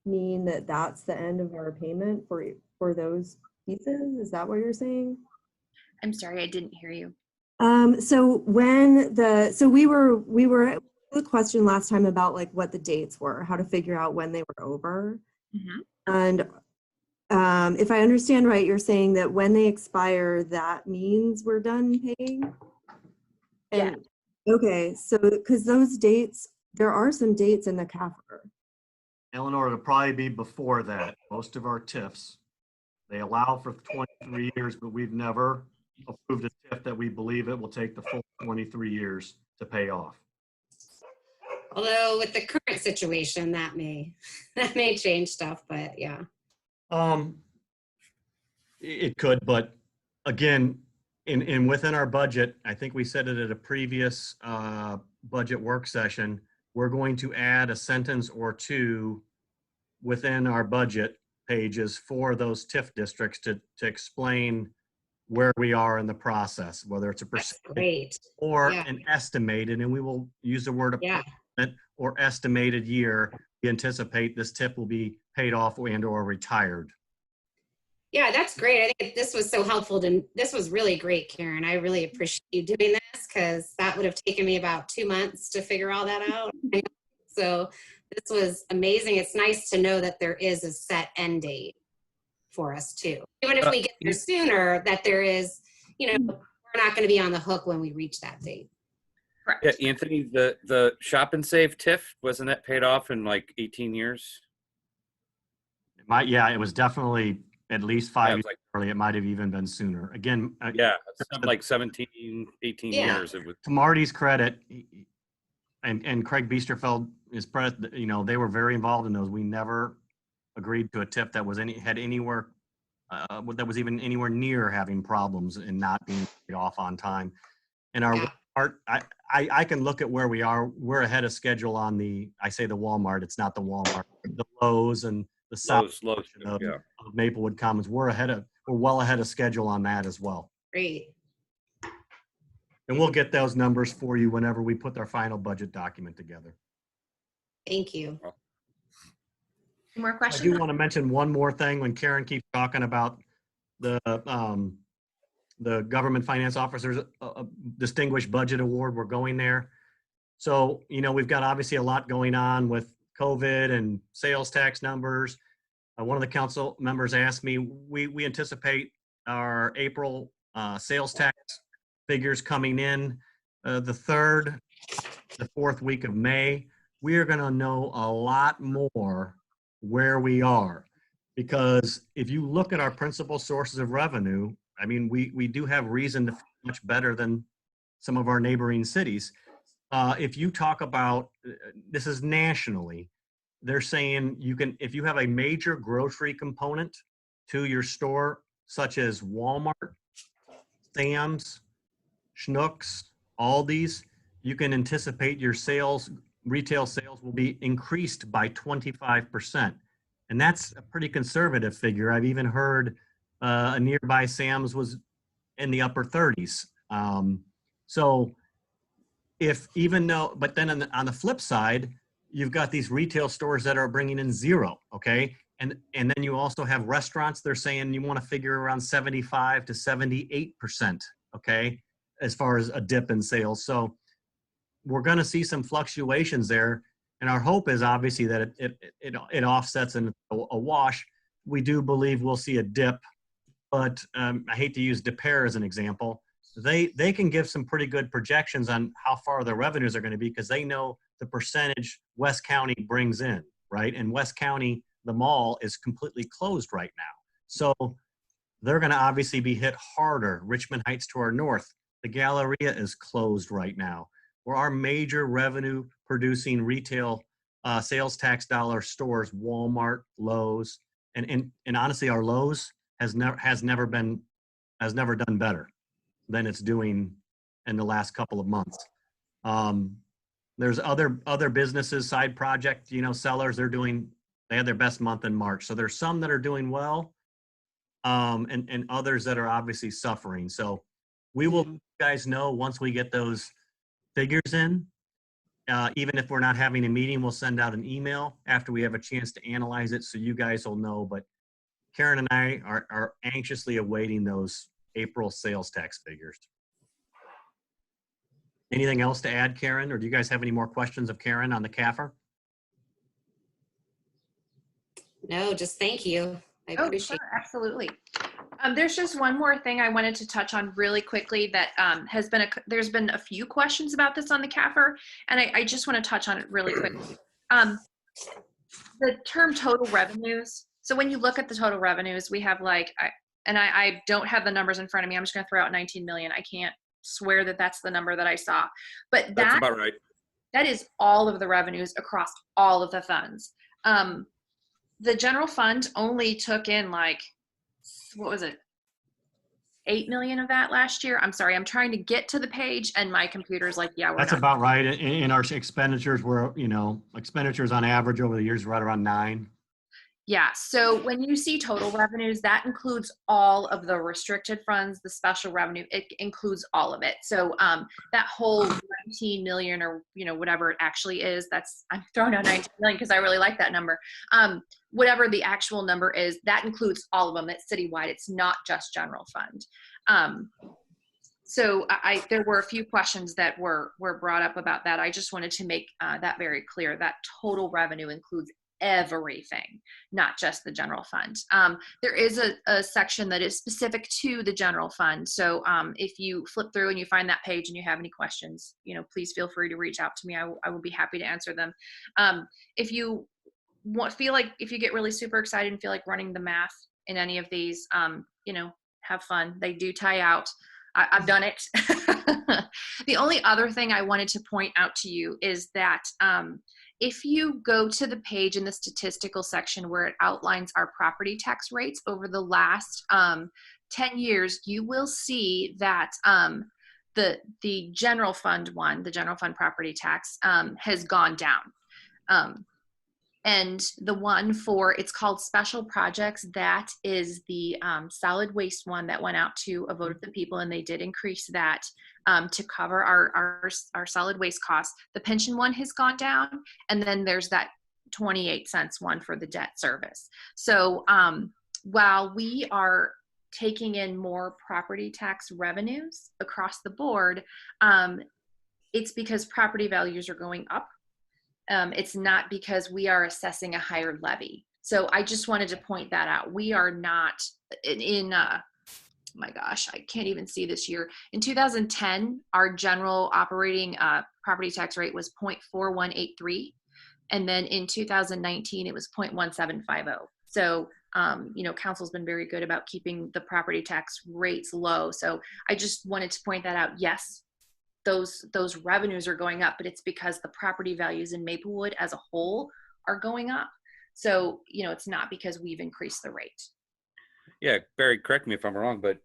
mean that that's the end of our payment for those pieces? Is that what you're saying? I'm sorry, I didn't hear you. So we were the question last time about like what the dates were, how to figure out when they were over. Mm-hmm. And if I understand right, you're saying that when they expire, that means we're done paying? And, yeah. Okay, so because those dates, there are some dates in the CAFR. Eleanor, it'll probably be before that. Most of our TIFs, they allow for 23 years, but we've never approved a TIF that we believe it will take the full 23 years to pay off. Although with the current situation, that may change stuff, but yeah. It could, but again, in within our budget, I think we said it at a previous budget work session, we're going to add a sentence or two within our budget pages for those TIF districts to explain where we are in the process, whether it's a percentage or an estimated, and we will use the word approximate or estimated year. We anticipate this TIF will be paid off and or retired. Yeah, that's great. I think this was so helpful. This was really great, Karen. I really appreciate you doing this because that would have taken me about 2 months to figure all that out. So this was amazing. It's nice to know that there is a set end date for us too. Even if we get there sooner, that there is, we're not going to be on the hook when we reach that date. Correct. Yeah, Anthony, the Shop and Save TIF, wasn't that paid off in like 18 years? It was definitely at least 5 years early. It might have even been sooner. Again, like 17, 18 years. It was. To Marty's credit, and Craig Biesterfeld is president, they were very involved in those. We never agreed to a TIF that was that was even anywhere near having problems and not being paid off on time. And I can look at where we are. We're ahead of schedule on I say the Walmart. It's not the Walmart. The Lowe's and the Lowe's, of Maplewood Commons. We're well ahead of schedule on that as well. Great. And we'll get those numbers for you whenever we put our final budget document together. Thank you. Any more questions? I do want to mention one more thing when Karen keeps talking about the Government Finance Officers Distinguished Budget Award. We're going there. So, we've got obviously a lot going on with COVID and sales tax numbers. One of the council members asked me, we anticipate our April sales tax figures coming in the 4th week of May. We are going to know a lot more where we are, because if you look at our principal sources of revenue, I mean, we do have reason to feel much better than some of our neighboring cities. If you talk about, this is nationally, they're saying if you have a major grocery component to your store, such as Walmart, Sam's, Schnucks, Aldi's, you can anticipate your retail sales will be increased by 25%. And that's a pretty conservative figure. I've even heard a nearby Sam's was in the upper 30s. So if even though, but then on the flip side, you've got these retail stores that are bringing in 0, okay? And then you also have restaurants, they're saying you want to figure around 75 to 78%, okay, as far as a dip in sales. So we're going to see some fluctuations there. And our hope is obviously that it offsets in a wash. We do believe we'll see a dip, but I hate to use Depere as an example. They can give some pretty good projections on how far their revenues are going to be because they know the percentage West County brings in, right? And West County, the mall is completely closed right now. So they're going to obviously be hit harder. Richmond Heights to our north, the Galleria is closed right now. Where our major revenue producing retail sales tax dollar stores, Walmart, Lowe's, and honestly, our Lowe's has never done better than it's doing in the last couple of months. There's other businesses, side project, sellers, they had their best month in March. So there's some that are doing well, and others that are obviously suffering. So we will let you guys know once we get those figures in. Even if we're not having a meeting, we'll send out an email after we have a chance to analyze it so you guys will know. But Karen and I are anxiously awaiting those April sales tax figures. Anything else to add, Karen? Or do you guys have any more questions of Karen on the CAFR? No, just thank you. I appreciate sure, absolutely. There's just one more thing I wanted to touch on really quickly that there's been a few questions about this on the CAFR, and I just want to touch on it really quickly. The term total revenues. So when you look at the total revenues, we have I don't have the numbers in front of me. I'm just going to throw out 19 million. I can't swear that that's the number that I saw, but That's about right. That is all of the revenues across all of the funds. The general fund only took in what was it? 8 million of that last year. I'm sorry, I'm trying to get to the page and my computer's That's about right. In our expenditures, expenditures on average over the years right around 9. Yeah, so when you see total revenues, that includes all of the restricted funds, the special revenue, it includes all of it. So that whole 19 million or whatever it actually is, I'm throwing out 19 million because I really like that number. Whatever the actual number is, that includes all of them. It's citywide. It's not just general fund. So there were a few questions that were brought up about that. I just wanted to make that very clear. That total revenue includes everything, not just the general fund. There is a section that is specific to the general fund. So if you flip through and you find that page and you have any questions, please feel free to reach out to me. I will be happy to answer them. If you if you get really super excited and feel like running the math in any of these, have fun. They do tie out. I've done it. The only other thing I wanted to point out to you is that if you go to the page in the statistical section where it outlines our property tax rates over the last 10 years, you will see that the general fund the general fund property tax has gone down. And the one it's called special projects, that is the solid waste one that went out to a vote of the people, and they did increase that to cover our solid waste costs. The pension one has gone down, and then there's that 28 cents one for the debt service. So while we are taking in more property tax revenues across the board, it's because property values are going up. It's not because we are assessing a higher levy. So I just wanted to point that out. We are not my gosh, I can't even see this year. In 2010, our general operating property tax rate was 0.4183. And then in 2019, it was 0.1750. So, council's been very good about keeping the property tax rates low. So I just wanted to point that out. Yes, those revenues are going up, but it's because the property values in Maplewood as a whole are going up. So, it's not because we've increased the rate. Yeah, Barry, correct me if I'm wrong, but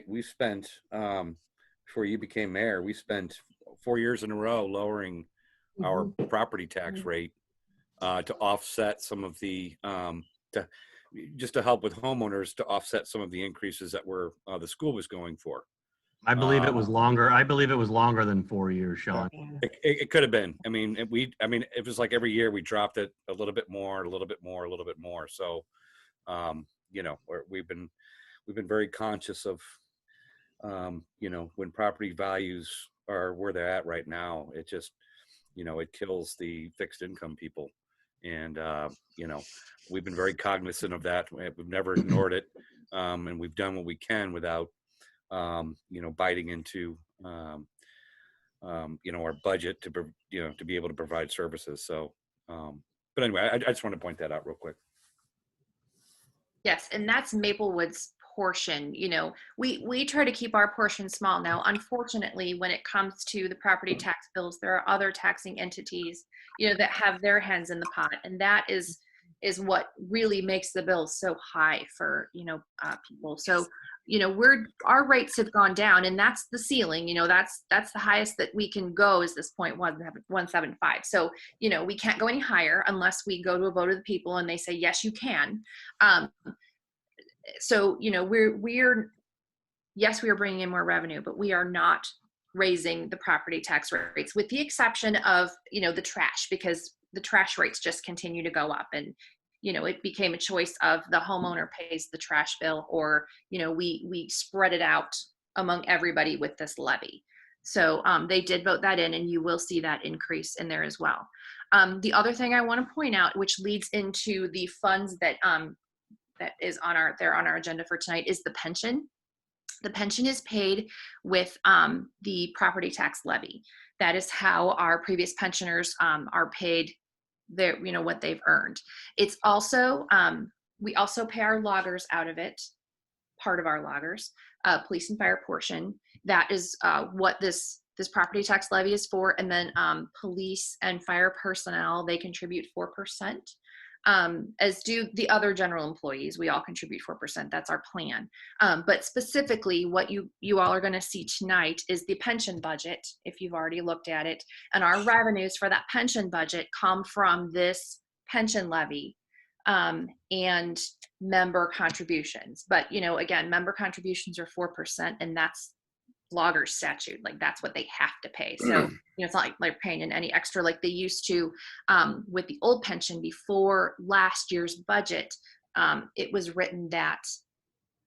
we spent, before you became mayor, we spent 4 years in a row lowering our property tax rate to offset some of the, just to help with homeowners to offset some of the increases that were the school was going for. I believe it was longer. I believe it was longer than 4 years, Sean. It could have been. I mean, it was like every year we dropped it a little bit more, a little bit more, a little bit more. So, you know, we've been very conscious of, you know, when property values are where they're at right now, it just, you know, it kills the fixed income people. And, you know, we've been very cognizant of that. We've never ignored it. And we've done what we can without, you know, biting into, you know, our budget to, you know, to be able to provide services. So, but anyway, I just want to point that out real quick. Yes, and that's Maplewood's portion. You know, we try to keep our portion small. Now, unfortunately, when it comes to the property tax bills, there are other taxing entities, you know, that have their hands in the pot, and that is what really makes the bills so high for, you know, people. So, you know, our rates have gone down, and that's the ceiling. You know, that's the highest that we can go is this 0.175. So, you know, we can't go any higher unless we go to a vote of the people and they say yes, you can. So, you know, yes, we are bringing in more revenue, but we are not raising the property tax rates, with the exception of, you know, the trash, because the trash rates just continue to go up. And, you know, it became a choice of the homeowner pays the trash bill, or, you know, we spread it out among everybody with this levy. So they did vote that in, and you will see that increase in there as well. The other thing I want to point out, which leads into the funds that is on our agenda for tonight, is the pension. The pension is paid with the property tax levy. That is how our previous pensioners are paid their, you know, what they've earned. It's also, we also pay our loggers out of it, part of our loggers, police and fire portion. That is what this property tax levy is for. And then police and fire personnel, they contribute 4%. As do the other general employees. We all contribute 4%. That's our plan. But specifically, what you all are going to see tonight is the pension budget, if you've already looked at it. And our revenues for that pension budget come from this pension levy and member contributions. But, you know, again, member contributions are 4%, and that's logger statute. Like, that's what they have to pay. So, you know, it's not like they're paying in any extra like they used to with the old pension. Before last year's budget, it was written that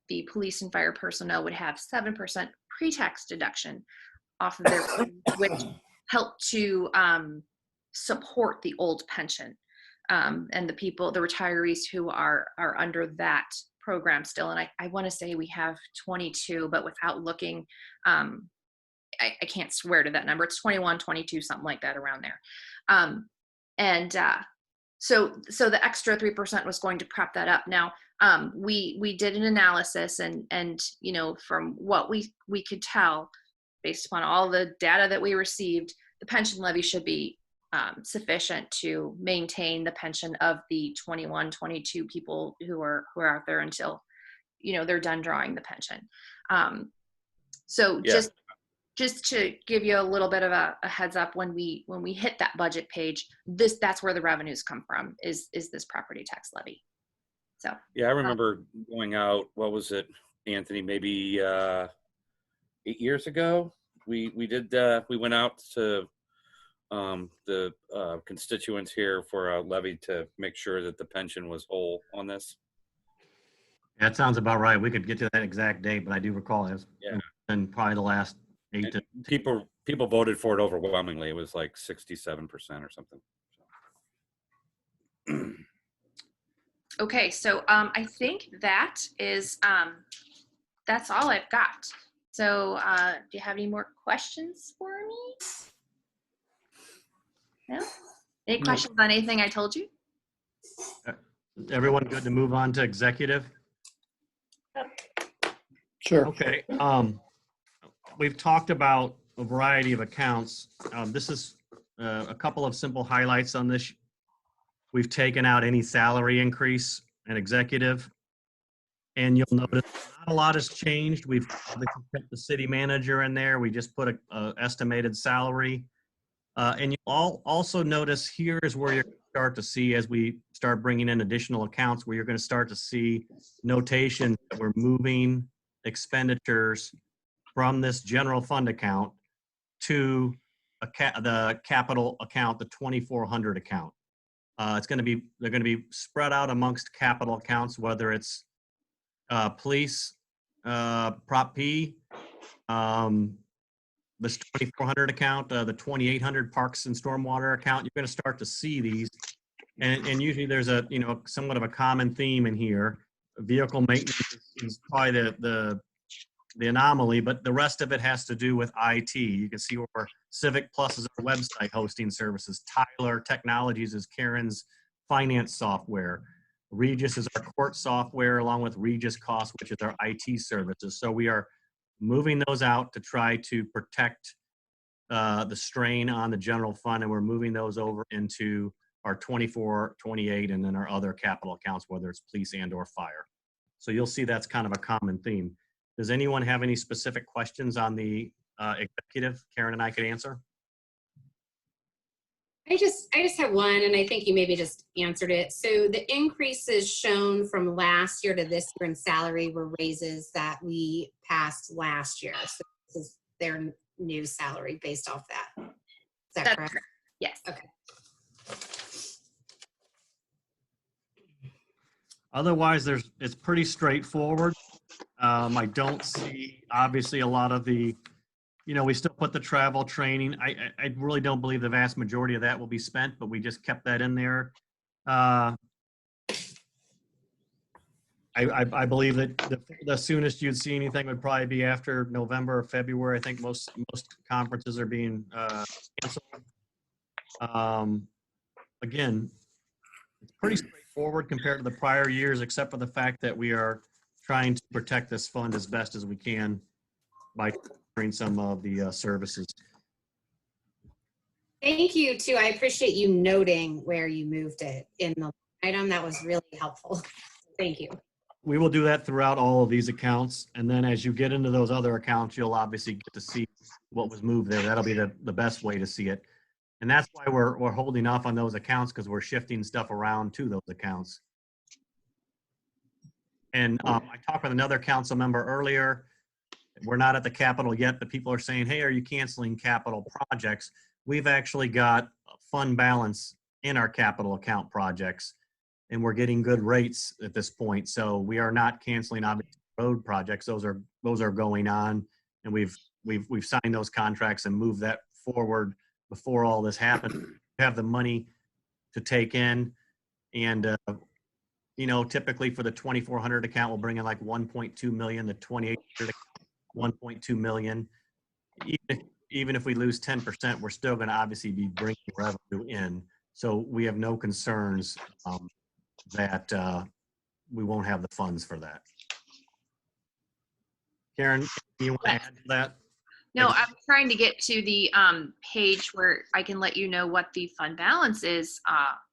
the police and fire personnel would have 7% pre-tax deduction off of their which helped to support the old pension and the retirees who are under that program still. And I want to say we have 22, but without looking, I can't swear to that number. It's 21, 22, something like that, around there. So the extra 3% was going to prop that up. Now, we did an analysis, and you know, from what we could tell, based upon all the data that we received, the pension levy should be sufficient to maintain the pension of the 21, 22 people who are out there until, you know, they're done drawing the pension. So yeah. Just to give you a little bit of a heads up, when we hit that budget page, that's where the revenues come from, is this property tax levy. So yeah, I remember going out, what was it, Anthony, maybe 8 years ago, we went out to the constituents here for a levy to make sure that the pension was whole on this. That sounds about right. We could get to that exact date, but I do recall it in probably the last 8 to people voted for it overwhelmingly. It was like 67% or something. Okay, so I think that is that's all I've got. So do you have any more questions for me? No? Any questions on anything I told you? Everyone good to move on to executive? Sure. Okay. We've talked about a variety of accounts. This is a couple of simple highlights on this. We've taken out any salary increase in executive, and you'll notice not a lot has changed. We've kept the city manager in there. We just put a estimated salary. And you'll also notice here is where you're start to see as we start bringing in additional accounts, where you're going to start to see notation that we're moving expenditures from this general fund account to the capital account, the 2400 account. They're going to be spread out amongst capital accounts, whether it's police, Prop P, this 2400 account, the 2800 parks and stormwater account. You're going to start to see these, and usually there's a somewhat of a common theme in here. Vehicle maintenance is probably the anomaly, but the rest of it has to do with IT. You can see where Civic Plus is our website hosting services. Tyler Technologies is Karen's finance software. Regis is our court software, along with Regis Cost, which is our IT services. So we are moving those out to try to protect the strain on the general fund, and we're moving those over into our 24, 28, and then our other capital accounts, whether it's police and or fire. So you'll see that's kind of a common theme. Does anyone have any specific questions on the executive Karen and I could answer? I just have one, and I think you maybe just answered it. So the increases shown from last year to this year in salary were raises that we passed last year. So this is their new salary based off that. Is that That's correct? correct. Yes. Okay. Otherwise, it's pretty straightforward. I don't see, obviously, a lot of the, we still put the travel training. I really don't believe the vast majority of that will be spent, but we just kept that in there. I believe that the soonest you'd see anything would probably be after November or February. I think most conferences are being canceled. Again, it's pretty straightforward compared to the prior years, except for the fact that we are trying to protect this fund as best as we can by covering some of the services. Thank you too. I appreciate you noting where you moved it in the item. That was really helpful. Thank you. We will do that throughout all of these accounts. And then as you get into those other accounts, you'll obviously get to see what was moved there. That'll be the best way to see it. And that's why we're holding off on those accounts, because we're shifting stuff around to those accounts. And I talked with another council member earlier. We're not at the Capitol yet, but people are saying, hey, are you canceling capital projects? We've actually got fund balance in our capital account projects, and we're getting good rates at this point. So we are not canceling obviously road projects. Those are going on, and we've signed those contracts and moved that forward before all this happened. We have the money to take in, and typically for the 2400 account, we'll bring in like 1.2 million. The 2800 1.2 million. Even if we lose 10%, we're still going to obviously be bringing revenue in. So we have no concerns that we won't have the funds for that. Karen, do you want to add to that? No, I'm trying to get to the page where I can let you know what the fund balance is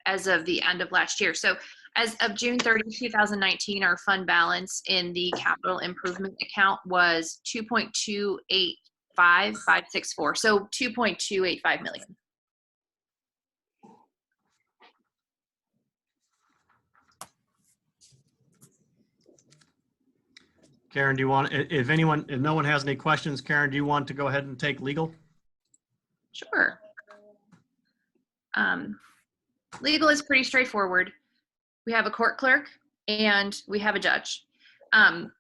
as of the end of last year. So as of June 30, 2019, our fund balance in the capital improvement account was 2.285564. So 2.285 million. Karen, do you want, if no one has any questions, Karen, do you want to go ahead and take legal? Sure. Legal is pretty straightforward. We have a court clerk and we have a judge. The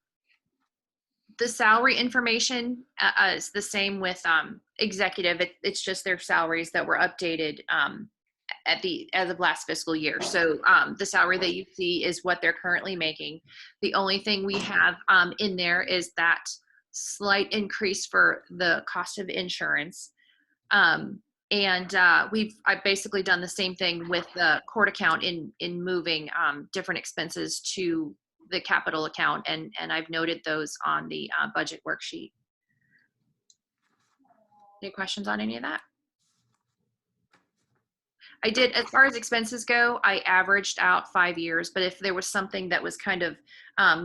salary information is the same with executive. It's just their salaries that were updated as of last fiscal year. So the salary that you see is what they're currently making. The only thing we have in there is that slight increase for the cost of insurance. I've basically done the same thing with the court account in moving different expenses to the capital account, and I've noted those on the budget worksheet. Any questions on any of that? I did, as far as expenses go, I averaged out 5 years, but if there was something that was kind of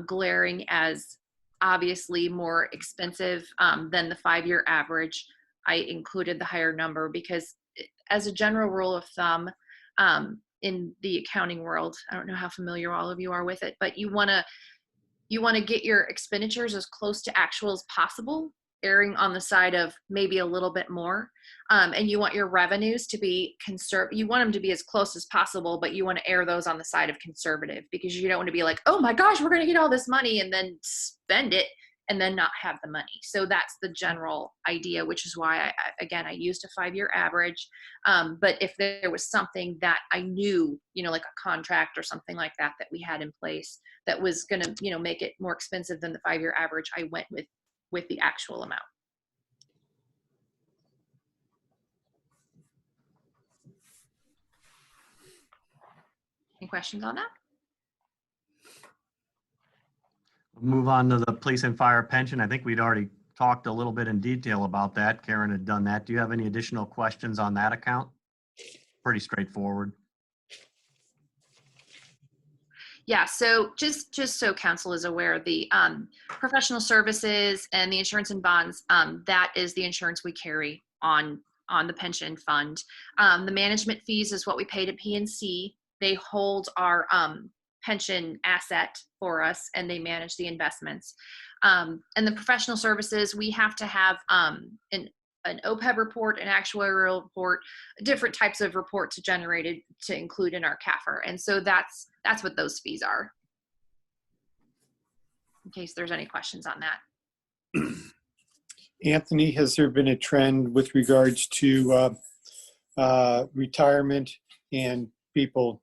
glaring as obviously more expensive than the 5-year average, I included the higher number, because as a general rule of thumb, in the accounting world. I don't know how familiar all of you are with it, but you want to get your expenditures as close to actual as possible, erring on the side of maybe a little bit more. And you want your revenues to be you want them to be as close as possible, but you want to err those on the side of conservative, because you don't want to be like, oh my gosh, we're going to get all this money and then spend it and then not have the money. So that's the general idea, which is why I used a 5-year average. But if there was something that I knew, like a contract or something like that we had in place that was going to, make it more expensive than the 5-year average, I went with the actual amount. Any questions on that? Move on to the police and fire pension. I think we'd already talked a little bit in detail about that. Karen had done that. Do you have any additional questions on that account? Pretty straightforward. Yeah, so just so council is aware, the professional services and the insurance and bonds, that is the insurance we carry on the pension fund. The management fees is what we pay to PNC. They hold our pension asset for us, and they manage the investments. And the professional services, we have to have an OPEB report, an actuarial report, different types of reports generated to include in our CAFR. And so that's what those fees are, in case there's any questions on that. Anthony, has there been a trend with regards to retirement and people?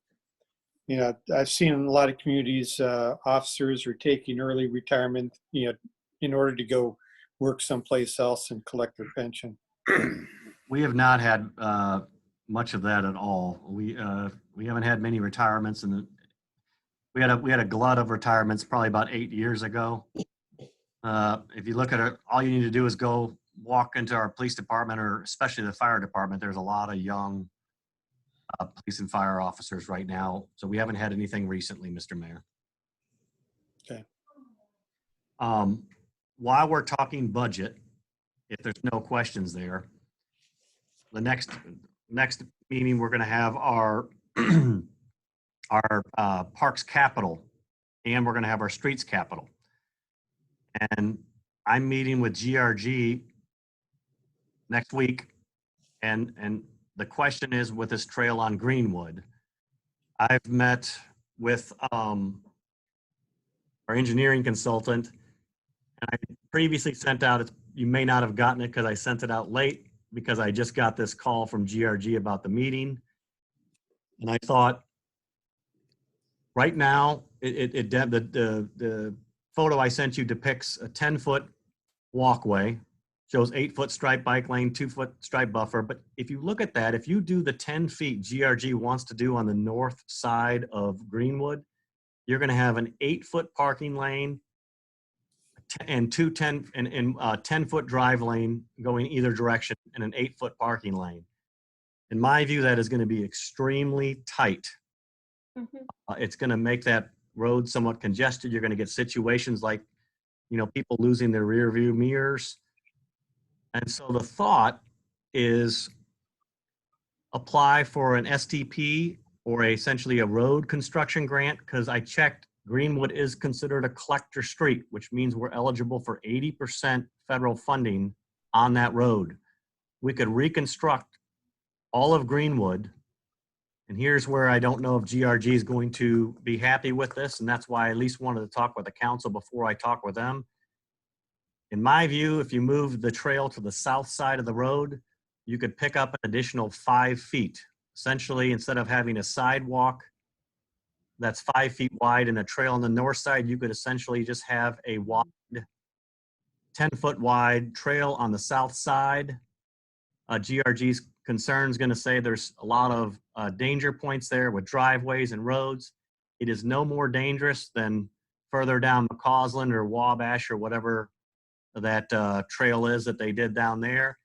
I've seen in a lot of communities, officers are taking early retirement, in order to go work someplace else and collect their pension. We have not had much of that at all. We haven't had many retirements, and we had a glut of retirements probably about 8 years ago. If you look at it, all you need to do is go walk into our police department, or especially the fire department. There's a lot of young police and fire officers right now. So we haven't had anything recently, Mr. Mayor. Okay. While we're talking budget, if there's no questions there, the next meeting, we're going to have our parks capital, and we're going to have our streets capital. And I'm meeting with GRG next week, and the question is, with this trail on Greenwood, I've met with our engineering consultant, and I previously sent out, you may not have gotten it because I sent it out late, because I just got this call from GRG about the meeting. And I thought, right now, the photo I sent you depicts a 10-foot walkway, shows 8-foot striped bike lane, 2-foot striped buffer. But if you look at that, if you do the 10 feet GRG wants to do on the north side of Greenwood, you're going to have an 8-foot parking lane and 10-foot drive lane going either direction, and an 8-foot parking lane. In my view, that is going to be extremely tight. Mm-hmm. It's going to make that road somewhat congested. You're going to get situations like, people losing their rear view mirrors. And so the thought is apply for an STP, or essentially a road construction grant, because I checked, Greenwood is considered a collector street, which means we're eligible for 80% federal funding on that road. We could reconstruct all of Greenwood. And here's where I don't know if GRG is going to be happy with this, and that's why I at least wanted to talk with the council before I talk with them. In my view, if you move the trail to the south side of the road, you could pick up an additional 5 feet. Essentially, instead of having a sidewalk that's 5 feet wide and a trail on the north side, you could essentially just have a wide, 10-foot wide trail on the south side. GRG's concern is going to say there's a lot of danger points there with driveways and roads. It is no more dangerous than further down McCausland or Wabash or whatever that trail is that they did down there.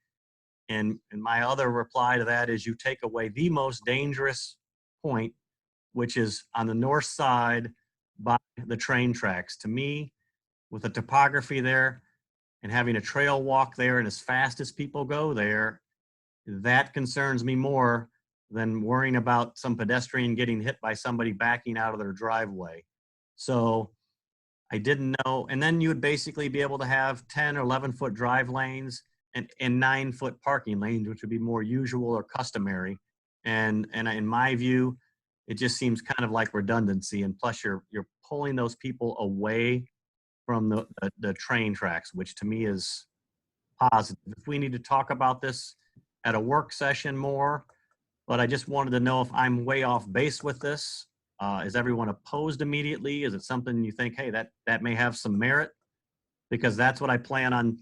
And my other reply to that is, you take away the most dangerous point, which is on the north side by the train tracks. To me, with the topography there and having a trail walk there, and as fast as people go there, that concerns me more than worrying about some pedestrian getting hit by somebody backing out of their driveway. So I didn't know. And then you would basically be able to have 10 or 11-foot drive lanes and 9-foot parking lanes, which would be more usual or customary. And in my view, it just seems kind of like redundancy. And plus you're pulling those people away from the train tracks, which to me is positive. If we need to talk about this at a work session more, but I just wanted to know if I'm way off base with this. Is everyone opposed immediately? Is it something you think, hey, that may have some merit? Because that's what I plan on.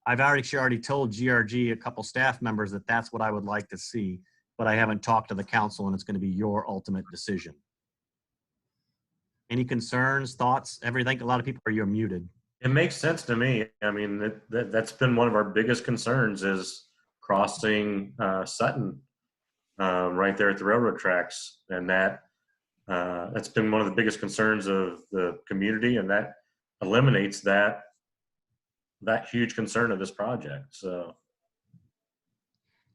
I've already told GRG, a couple staff members, that that's what I would like to see, but I haven't talked to the council, and it's going to be your ultimate decision. Any concerns, thoughts, everything? A lot of people you're muted. It makes sense to me. I mean, that's been one of our biggest concerns is crossing Sutton right there at the railroad tracks. And that's been one of the biggest concerns of the community, and that eliminates that huge concern of this project. So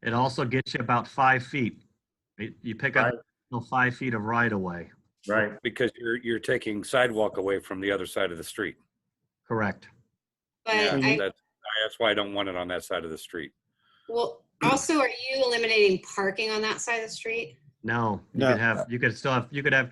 it also gets you about 5 feet. You pick up 5 feet of right of way. Right. Because you're taking sidewalk away from the other side of the street. Correct. But Yeah, that's why I don't want it on that side of the street. well, also, are you eliminating parking on that side of the street? No, No. you could still have, you said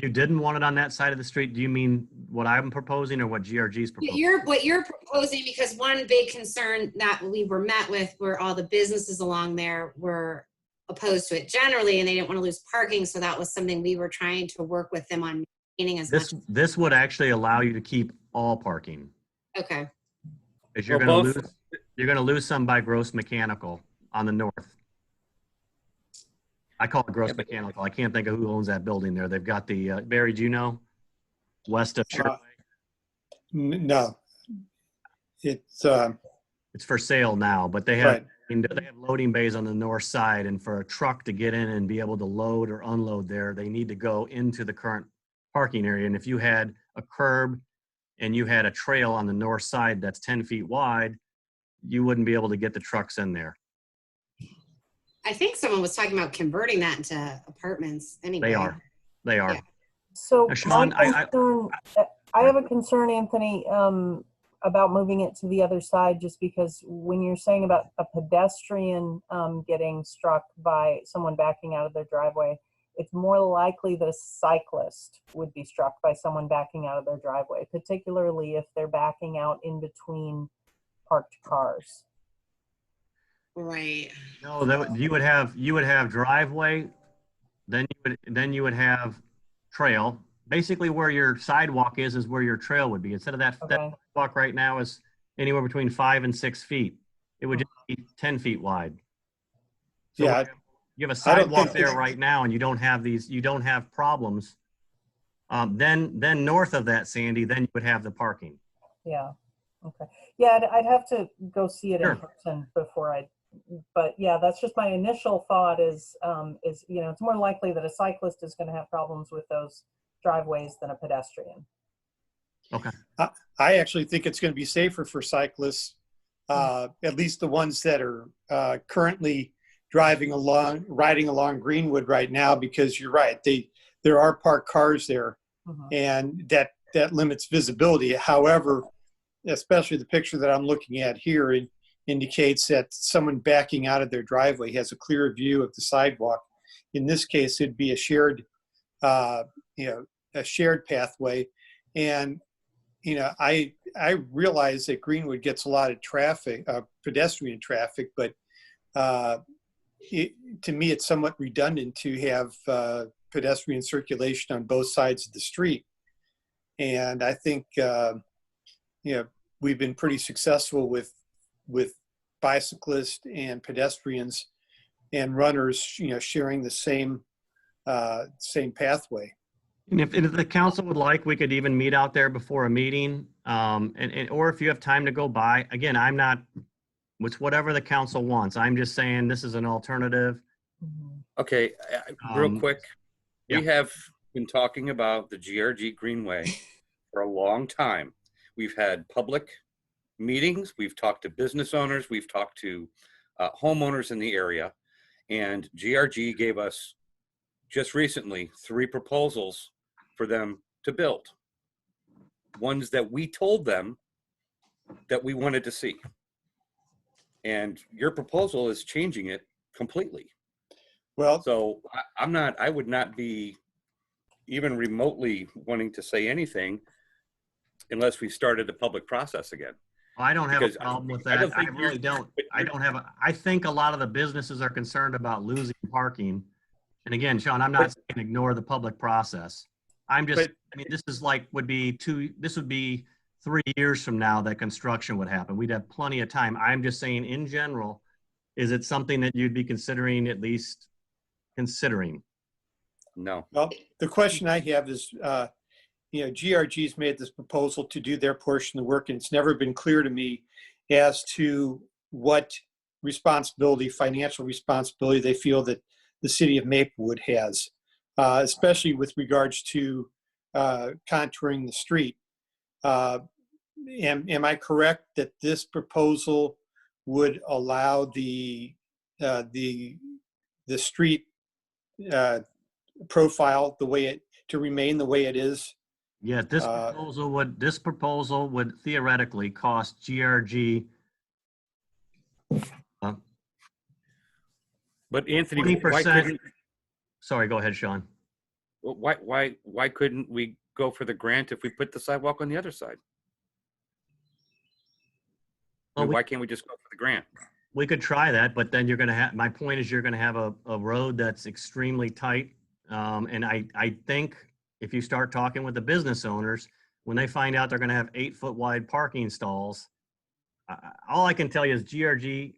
you didn't want it on that side of the street. Do you mean what I'm proposing or what GRG's proposing? What you're proposing, because one big concern that we were met with were all the businesses along there were opposed to it generally, and they didn't want to lose parking. So that was something we were trying to work with them on maintaining as much. This would actually allow you to keep all parking. Okay. Because you're Well, going to lose some by Gross Mechanical on the north. I call it Gross Mechanical. I can't think of who owns that building there. They've got the Barry, do you know? West of Sherway. No. It's for sale now, but they have right. they have loading bays on the north side, and for a truck to get in and be able to load or unload there, they need to go into the current parking area. And if you had a curb and you had a trail on the north side that's 10 feet wide, you wouldn't be able to get the trucks in there. I think someone was talking about converting that into apartments anyway. They are. Yeah. So Sean, I have a concern, Anthony, about moving it to the other side, just because when you're saying about a pedestrian getting struck by someone backing out of their driveway, it's more likely that a cyclist would be struck by someone backing out of their driveway, particularly if they're backing out in between parked cars. Right. No, you would have driveway, then you would have trail. Basically, where your sidewalk is where your trail would be. Instead of that sidewalk right now is anywhere between 5 and 6 feet. It would just be 10 feet wide. So Yeah. you have a sidewalk there right now, and you don't have problems. Then north of that, Sandy, then you would have the parking. Yeah. Okay. Yeah, I'd have to go see it Sure. in person before but yeah, that's just my initial thought is, it's more likely that a cyclist is going to have problems with those driveways than a pedestrian. Okay. I actually think it's going to be safer for cyclists, at least the ones that are currently riding along Greenwood right now, because you're right, there are parked cars there, and that limits visibility. However, especially the picture that I'm looking at here, it indicates that someone backing out of their driveway has a clear view of the sidewalk. In this case, it'd be a shared pathway. And, I realize that Greenwood gets a lot of traffic, pedestrian traffic, but to me, it's somewhat redundant to have pedestrian circulation on both sides of the street. And I think, we've been pretty successful with bicyclists and pedestrians and runners, sharing the same pathway. And if the council would like, we could even meet out there before a meeting, or if you have time to go by. Again, it's whatever the council wants. I'm just saying this is an alternative. Okay, real quick. yeah. We have been talking about the GRG Greenway for a long time. We've had public meetings. We've talked to business owners. We've talked to homeowners in the area. And GRG gave us just recently 3 proposals for them to build. Ones that we told them that we wanted to see. And your proposal is changing it completely. Well, So I would not be even remotely wanting to say anything unless we started the public process again. I don't have a Because problem with I that. don't I think really you're- don't. but I you're- don't have I think a lot of the businesses are concerned about losing parking. And again, Sean, I'm not saying ignore the public process. I'm just, I mean, this is like, would be 3 years from now that construction would happen. We'd have plenty of time. I'm just saying in general, is it something that you'd be considering, at least considering? No. well, the question I have is, GRG's made this proposal to do their portion of the work, and it's never been clear to me as to what responsibility, financial responsibility they feel that the city of Maplewood has, especially with regards to contouring the street. Am I correct that this proposal would allow the street profile to remain the way it is? Yeah, this proposal would theoretically cost GRG But Anthony, why 20%. couldn't, Sorry, go ahead, Sean. why couldn't we go for the grant if we put the sidewalk on the other side? Well, Why can't we just go for the grant? we could try that, but then you're going to have, my point is you're going to have a road that's extremely tight. And I think if you start talking with the business owners, when they find out they're going to have 8-foot wide parking stalls, all I can tell you is GRG,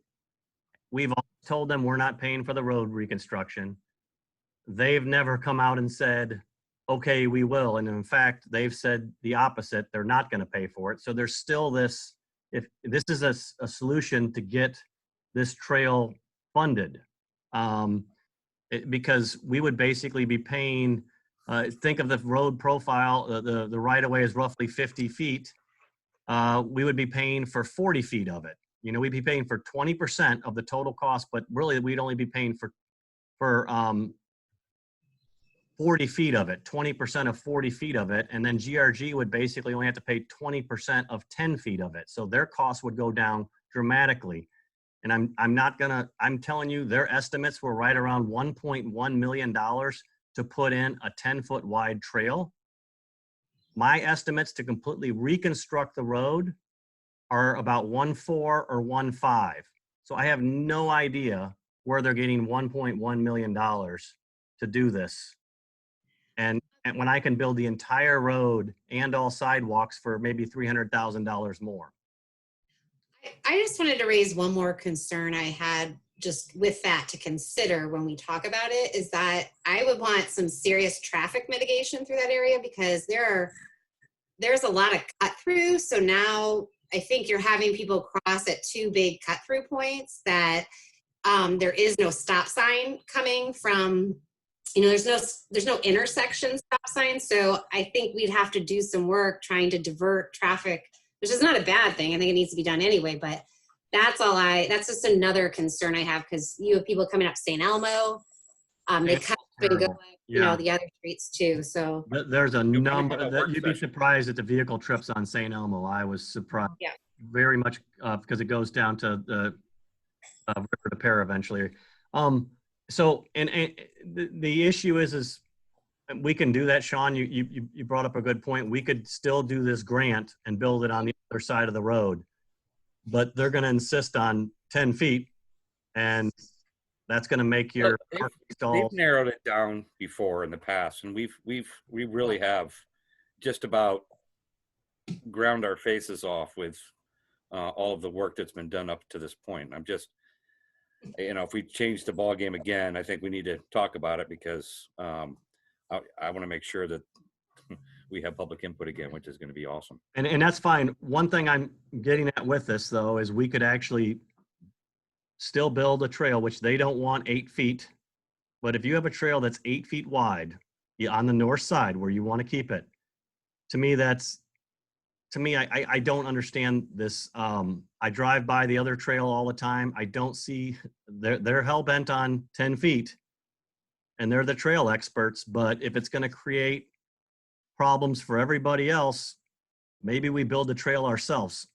we've all told them we're not paying for the road reconstruction. They've never come out and said, okay, we will. And in fact, they've said the opposite. They're not going to pay for it. So there's still this, if this is a solution to get this trail funded, because we would basically be paying, think of the road profile, the right-of-way is roughly 50 feet. We would be paying for 40 feet of it. You know, we'd be paying for 20% of the total cost, but really we'd only be paying for 40 feet of it, 20% of 40 feet of it. And then GRG would basically only have to pay 20% of 10 feet of it. So their costs would go down dramatically. And I'm telling you, their estimates were right around $1.1 million to put in a 10-foot wide trail. My estimates to completely reconstruct the road are about 1.4 or 1.5. So I have no idea where they're getting $1.1 million to do this. And when I can build the entire road and all sidewalks for maybe $300,000 more. I just wanted to raise one more concern I had just with that to consider when we talk about it, is that I would want some serious traffic mitigation through that area, because there's a lot of cut through. So now I think you're having people cross at 2 big cut through points that there is no stop sign coming from, there's no intersection stop sign. So I think we'd have to do some work trying to divert traffic, which is not a bad thing. I think it needs to be done anyway, but that's just another concern I have, because you have people coming up St. Elmo. They cut and go, the other streets too. So there's a number that you'd be surprised at the vehicle trips on St. Elmo. I was surprised very much because it goes down to the River to Pear eventually. So, and the issue is we can do that, Sean. You brought up a good point. We could still do this grant and build it on the other side of the road, but they're going to insist on 10 feet, and that's going to make your They've narrowed it down before in the past, and we really have just about ground our faces off with all of the work that's been done up to this point. I'm just, if we change the ball game again, I think we need to talk about it, because I want to make sure that we have public input again, which is going to be awesome. And that's fine. One thing I'm getting at with this, though, is we could actually still build a trail, which they don't want 8 feet. But if you have a trail that's 8 feet wide on the north side where you want to keep it, to me, that's to me, I don't understand this. I drive by the other trail all the time. I don't see, they're hell-bent on 10 feet and they're the trail experts, but if it's gonna create problems for everybody else, maybe we build the trail ourselves.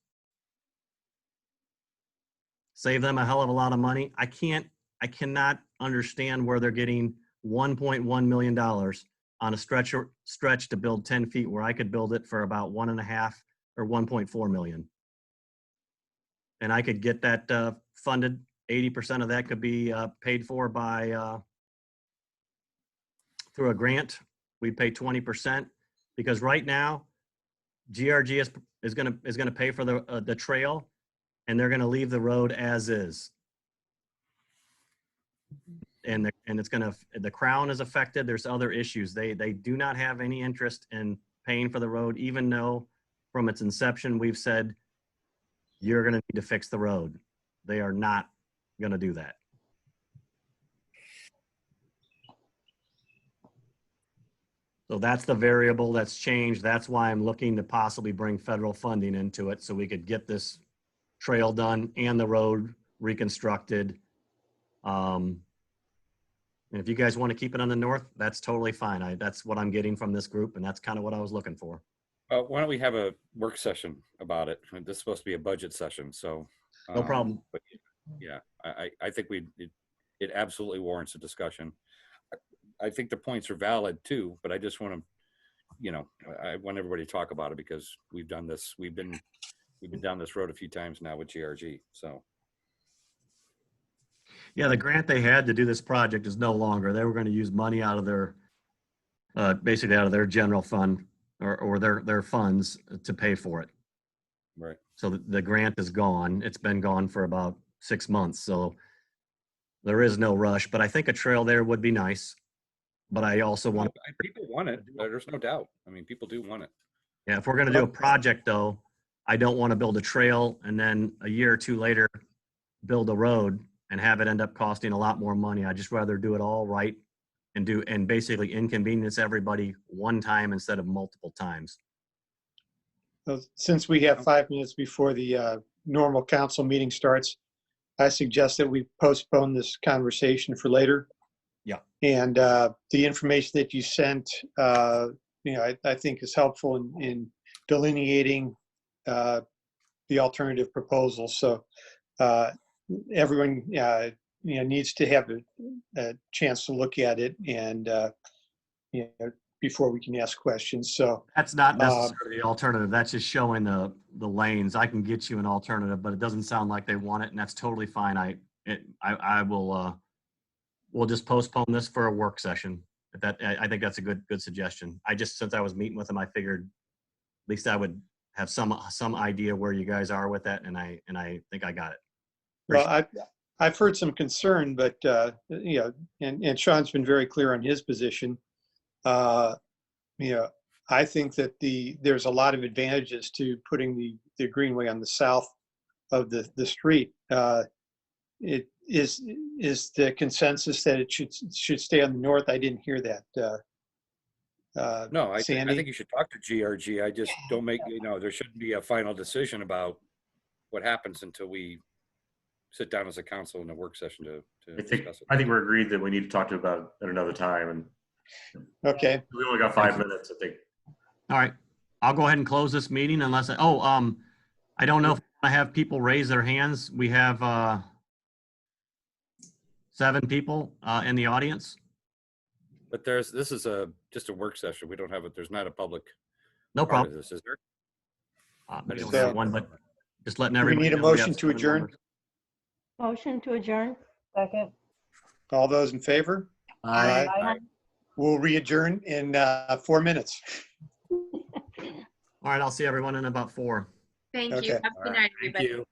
Save them a hell of a lot of money. I cannot understand where they're getting $1.1 million on a stretch to build 10 feet where I could build it for about 1.5 or 1.4 million. And I could get that funded. 80% of that could be paid for by through a grant. We'd pay 20% because right now GRG is gonna pay for the trail, and they're gonna leave the road as is. And it's gonna, the crown is affected. There's other issues. They do not have any interest in paying for the road, even though from its inception we've said you're gonna need to fix the road. They are not gonna do that. So that's the variable that's changed. That's why I'm looking to possibly bring federal funding into it so we could get this trail done and the road reconstructed. And if you guys want to keep it on the north, that's totally fine. That's what I'm getting from this group, and that's kind of what I was looking for. Why don't we have a work session about it? This is supposed to be a budget session, so. No problem. But yeah, I think it absolutely warrants a discussion. I think the points are valid too, but I just want to, I want everybody to talk about it because we've done this. We've been down this road a few times now with GRG. So. Yeah, the grant they had to do this project is no longer. They were going to use money out of their, basically out of their general fund or their funds to pay for it. Right. So the grant is gone. It's been gone for about 6 months. So there is no rush, but I think a trail there would be nice. But I also want to. People want it. There's no doubt. I mean, people do want it. Yeah, if we're going to do a project though, I don't want to build a trail and then a year or two later build a road and have it end up costing a lot more money. I just rather do it all right and basically inconvenience everybody one time instead of multiple times. So since we have 5 minutes before the normal council meeting starts, I suggest that we postpone this conversation for later. Yeah. And the information that you sent, I think is helpful in delineating the alternative proposals. So everyone, needs to have a chance to look at it and, before we can ask questions. So that's not necessarily the alternative. That's just showing the lanes. I can get you an alternative, but it doesn't sound like they want it, and that's totally fine. I will. We'll just postpone this for a work session. I think that's a good suggestion. Since I was meeting with them, I figured at least I would have some idea where you guys are with that, and I think I got it. Well, I've heard some concern, but and Sean's been very clear on his position. I think that there's a lot of advantages to putting the greenway on the south of the street. It is the consensus that it should stay on the north. I didn't hear that. No, I Sandy? think you should talk to GRG. I just don't make, there shouldn't be a final decision about what happens until we sit down as a council in a work session to discuss it. I think we're agreed that we need to talk to about it at another time. And Okay. we only got 5 minutes, I think. All right, I'll go ahead and close this meeting unless I don't know if I have people raise their hands. We have 7 people in the audience. But this is just a work session. We don't have it. There's not a public. No part problem. of this, is there? We don't have one, but just letting everybody. We need a know we have motion to 7 adjourn. members. Motion to adjourn. Second. All those in favor? Aye. Aye. We'll re-adjourn in 4 minutes. All right, I'll see everyone in about 4. Thank Okay. you. Have a good night, Thank everybody. you.